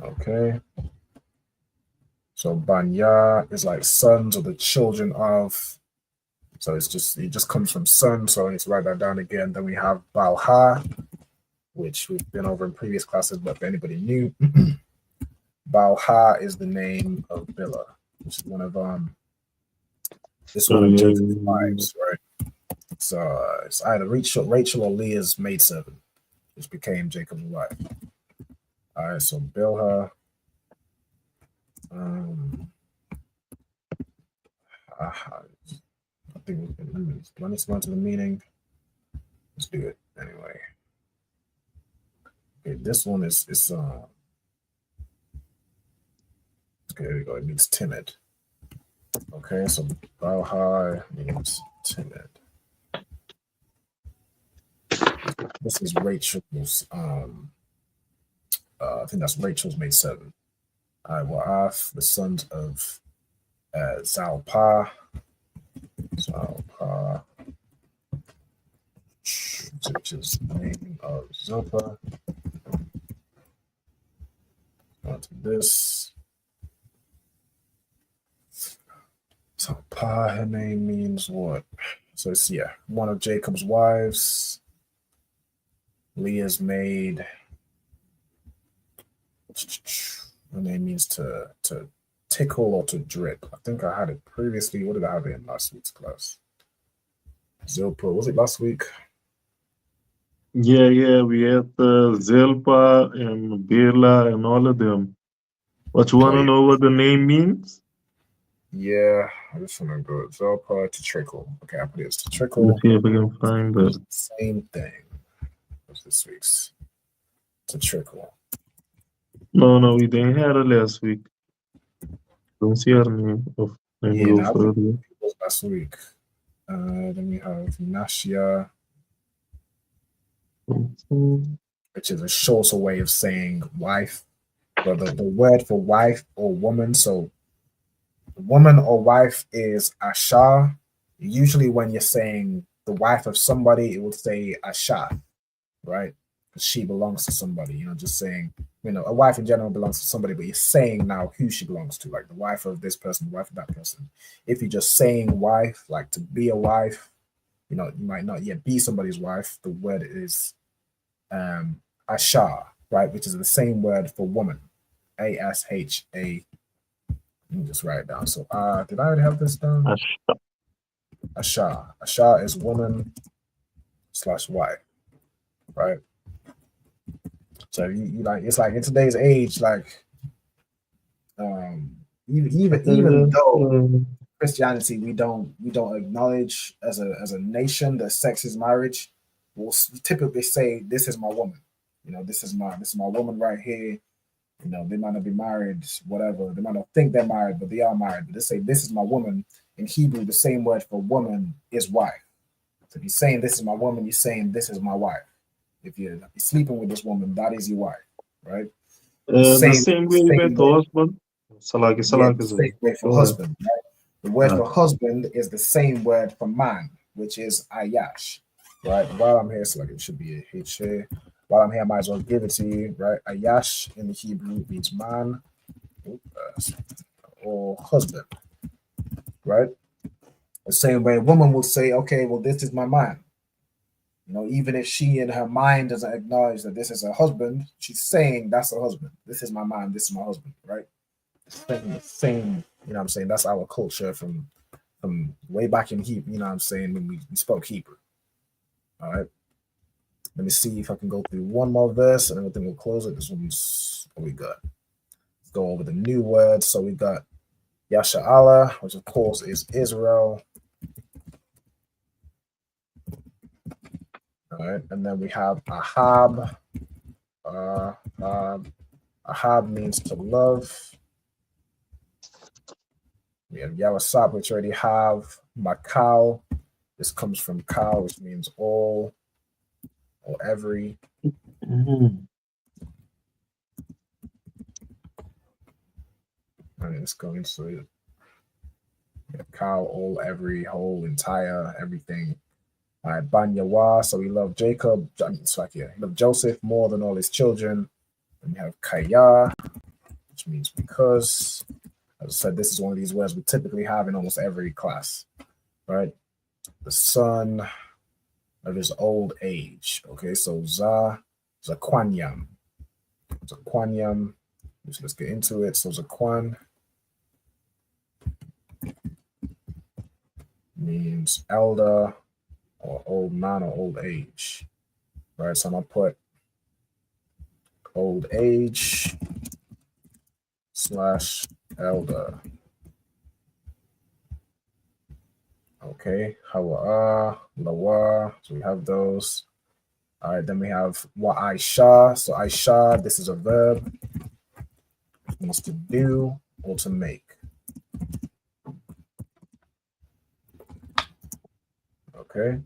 Okay. So Banya is like sons or the children of. So it just comes from son. So I need to write that down again. Then we have Balha, which we've been over in previous classes, but for anybody new, Balha is the name of Bilhah, which is one of Jacob's wives, right? So it's either Rachel or Leah's maidservant, which became Jacob's wife. All right, so Bilhah. I think we can. Do I need to go into the meaning? Let's do it anyway. Okay, this one is okay, there we go. It means timid. Okay, so Balha means timid. This is Rachel's. I think that's Rachel's maidservant. All right, Wa'af, the sons of Zalpah, which is the name of Zilpah. On to this. Zalpah, her name means what? So it's, one of Jacob's wives. Leah's maid. Her name means to tickle or to drip. I think I had it previously. What did I have it in last week's class? Zilpah, was it last week? Yeah, we had Zilpah and Birla and all of them. But you want to know what the name means? Yeah, I just want to go Zilpah to trickle. Okay, I put it as to trickle. Let's see if I can find it. Same thing as this week's to trickle. No, we didn't have it last week. Don't see her name. Go further. It was last week. Then we have Nashia, which is a shorter way of saying wife. But the word for wife or woman, so woman or wife is Asha. Usually when you're saying the wife of somebody, it would say Asha, right? Because she belongs to somebody, just saying, a wife in general belongs to somebody, but you're saying now who she belongs to, like the wife of this person, the wife of that person. If you're just saying wife, like to be a wife, you might not yet be somebody's wife. The word is Asha, right? Which is the same word for woman, A-S-H-A. Let me just write it down. So did I already have this down? Asha. Asha is woman / wife, right? So you like, it's like in today's age, like even though Christianity we don't acknowledge as a nation that sex is marriage, we'll typically say this is my woman. This is my woman right here. They might not be married, whatever. They might not think they're married, but they are married. But they say this is my woman. In Hebrew, the same word for woman is wife. So if you're saying this is my woman, you're saying this is my wife. If you're sleeping with this woman, that is your wife, right? The same way with husband. Same way for husband, right? The word for husband is the same word for man, which is ayash, right? While I'm here, so like it should be a H here. While I'm here, I might as well give it to you, right? Ayash in the Hebrew means man or husband, right? The same way a woman will say, okay, well, this is my man. Even if she in her mind doesn't acknowledge that this is her husband, she's saying that's her husband. This is my man, this is my husband, right? The same, what I'm saying? That's our culture from way back in Hebrew, what I'm saying, when we spoke Hebrew. All right. Let me see if I can go through one more verse and then we'll close it. This one's what we got. Let's go over the new words. So we got Yasha'Allah, which of course is Israel. All right, and then we have Ahab. Ahab means to love. We have Yawasab, which already have Makal, This comes from Kal, which means all or every. And let's go into it. Kal, all, every, whole, entire, everything. All right, Banyawa, so we love Jacob. It's like, yeah, he loved Joseph more than all his children. And we have Kaya, which means because. As I said, this is one of these words we typically have in almost every class, right? The son of his old age. Okay, so Zaquanyam. Zaquanyam. Let's get into it. So Zaquan means elder or old man or old age. Right, so I'm gonna put old age / elder. Okay, Hawa, Lawa, so we have those. All right, then we have Wa Aisha. So Aisha, this is a verb. It means to do or to make. Okay.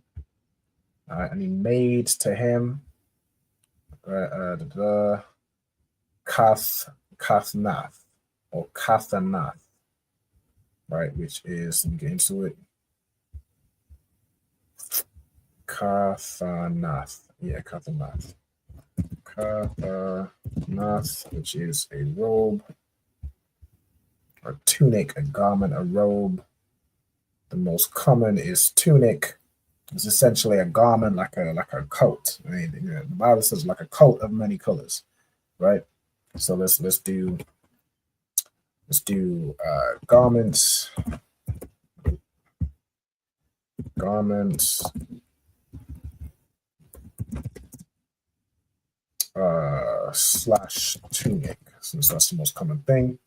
All right, and he made to him Kathnath or Kathanath, right, which is, let me get into it. Kathanath. Yeah, Kathanath. Kathanath, which is a robe, a tunic, a garment, a robe. The most common is tunic. It's essentially a garment like a coat. I mean, you know, the Bible says like a coat of many colors, right? So let's do garments. / tunic, since that's the most common thing.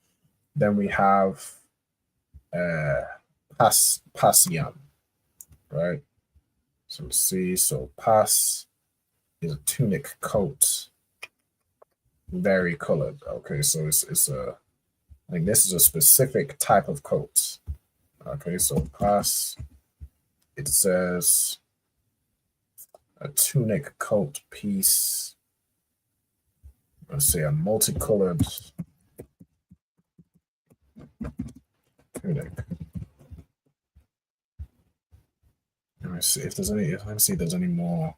Then we have pasiam, right? So let's see. So pas is a tunic coat, very colored. Okay, so it's a, I think this is a specific type of coat. Okay, so pas, it says a tunic coat piece. Let's say a multicolored tunic. Let me see if there's any. Let me see if there's any more.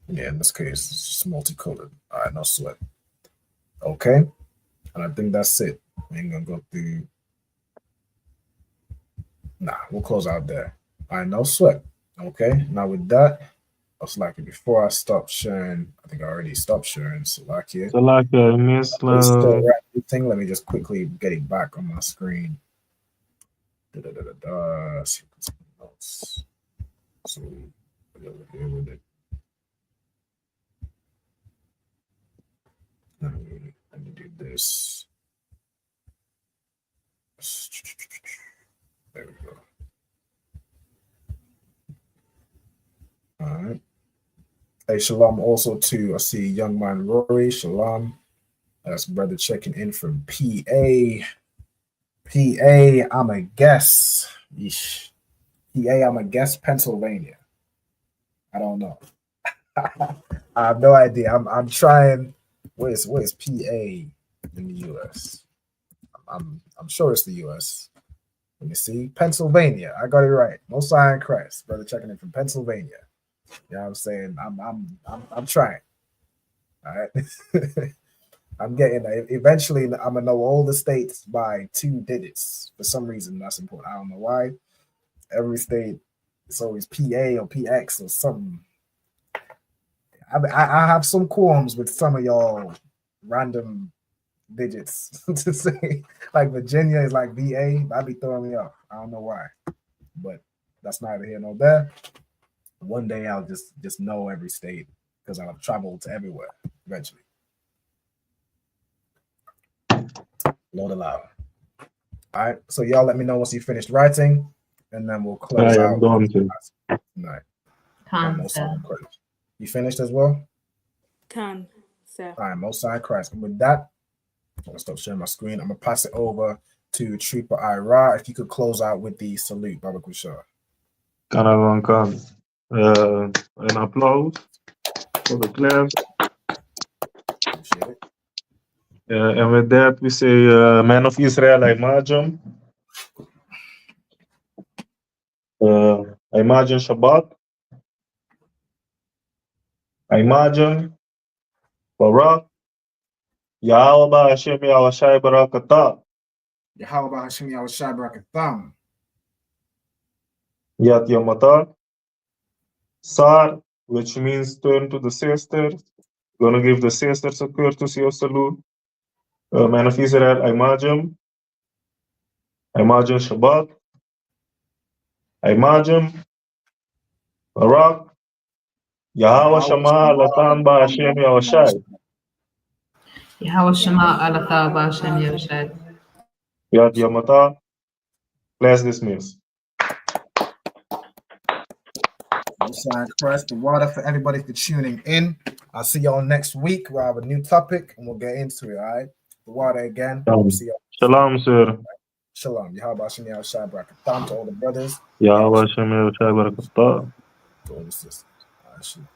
Yeah, in this case, it's just multicolored. All right, no sweat. Okay, and I think that's it. I ain't gonna go through. Nah, we'll close out there. All right, no sweat. Okay, now with that, Salakia, before I stop sharing, I think I already stopped sharing Salakia. Salakia, I missed. Thing. Let me just quickly get it back on my screen. Notes. So here with it. Let me do this. There we go. All right. Hey, shalom also to, I see young man Rory, shalom. That's brother checking in from PA. PA, I'm a guess. Yeesh. PA, I'm a guess Pennsylvania. I don't know. I have no idea. I'm trying. Where's PA in the US? I'm sure it's the US. Let me see. Pennsylvania. I got it right. Most High in Christ. Brother checking in from Pennsylvania. You know what I'm saying? I'm trying. All right. I'm getting eventually I'm gonna know all the states by 2 digits. For some reason, that's important. I don't know why. Every state, it's always PA or PX or something. I have some qualms with some of y'all random digits to say. Like Virginia is like VA. That'd be throwing me off. I don't know why, but that's neither here nor there. One day I'll just know every state because I've traveled to everywhere eventually. Lord allow. All right, so y'all let me know once you finished writing, and then we'll close out. Tonight. You finished as well? Can. sir. All right, Most High Christ. And with that, I'm going to stop sharing my screen. I'm going to pass it over to Trooper Ira. If you could close out with the salute, Baba Kushar. Kanawankan. Een applaus voor de class. And with that, we say, Man of Israel, I imagine. I imagine Shabbat. I imagine Barak. Yahweh Hashem Yahushai Barakatah. Yahweh Hashem Yahushai Barakatam. Yat Yamata. Sar, which means turn to the sisters. Gonna give the sisters a courtesy of salute. Man of Israel, I imagine Shabbat. I imagine Barak. Yahweh Shema Latan Ba Hashem Yahushai. Yahweh Shema Alatha B'Hashem Yahushai. Yad Yamata. Class dismissed. Most High Christ, the water for everybody for tuning in. I'll see y'all next week. We'll have a new topic and we'll get into it, all right? The water again. See y'all. Shalom, sir. Shalom. Yahweh Hashem Yahushai Barakatam to all the brothers. Yahweh Hashem Yahushai Barakatah. To all the sisters. All right, shalom.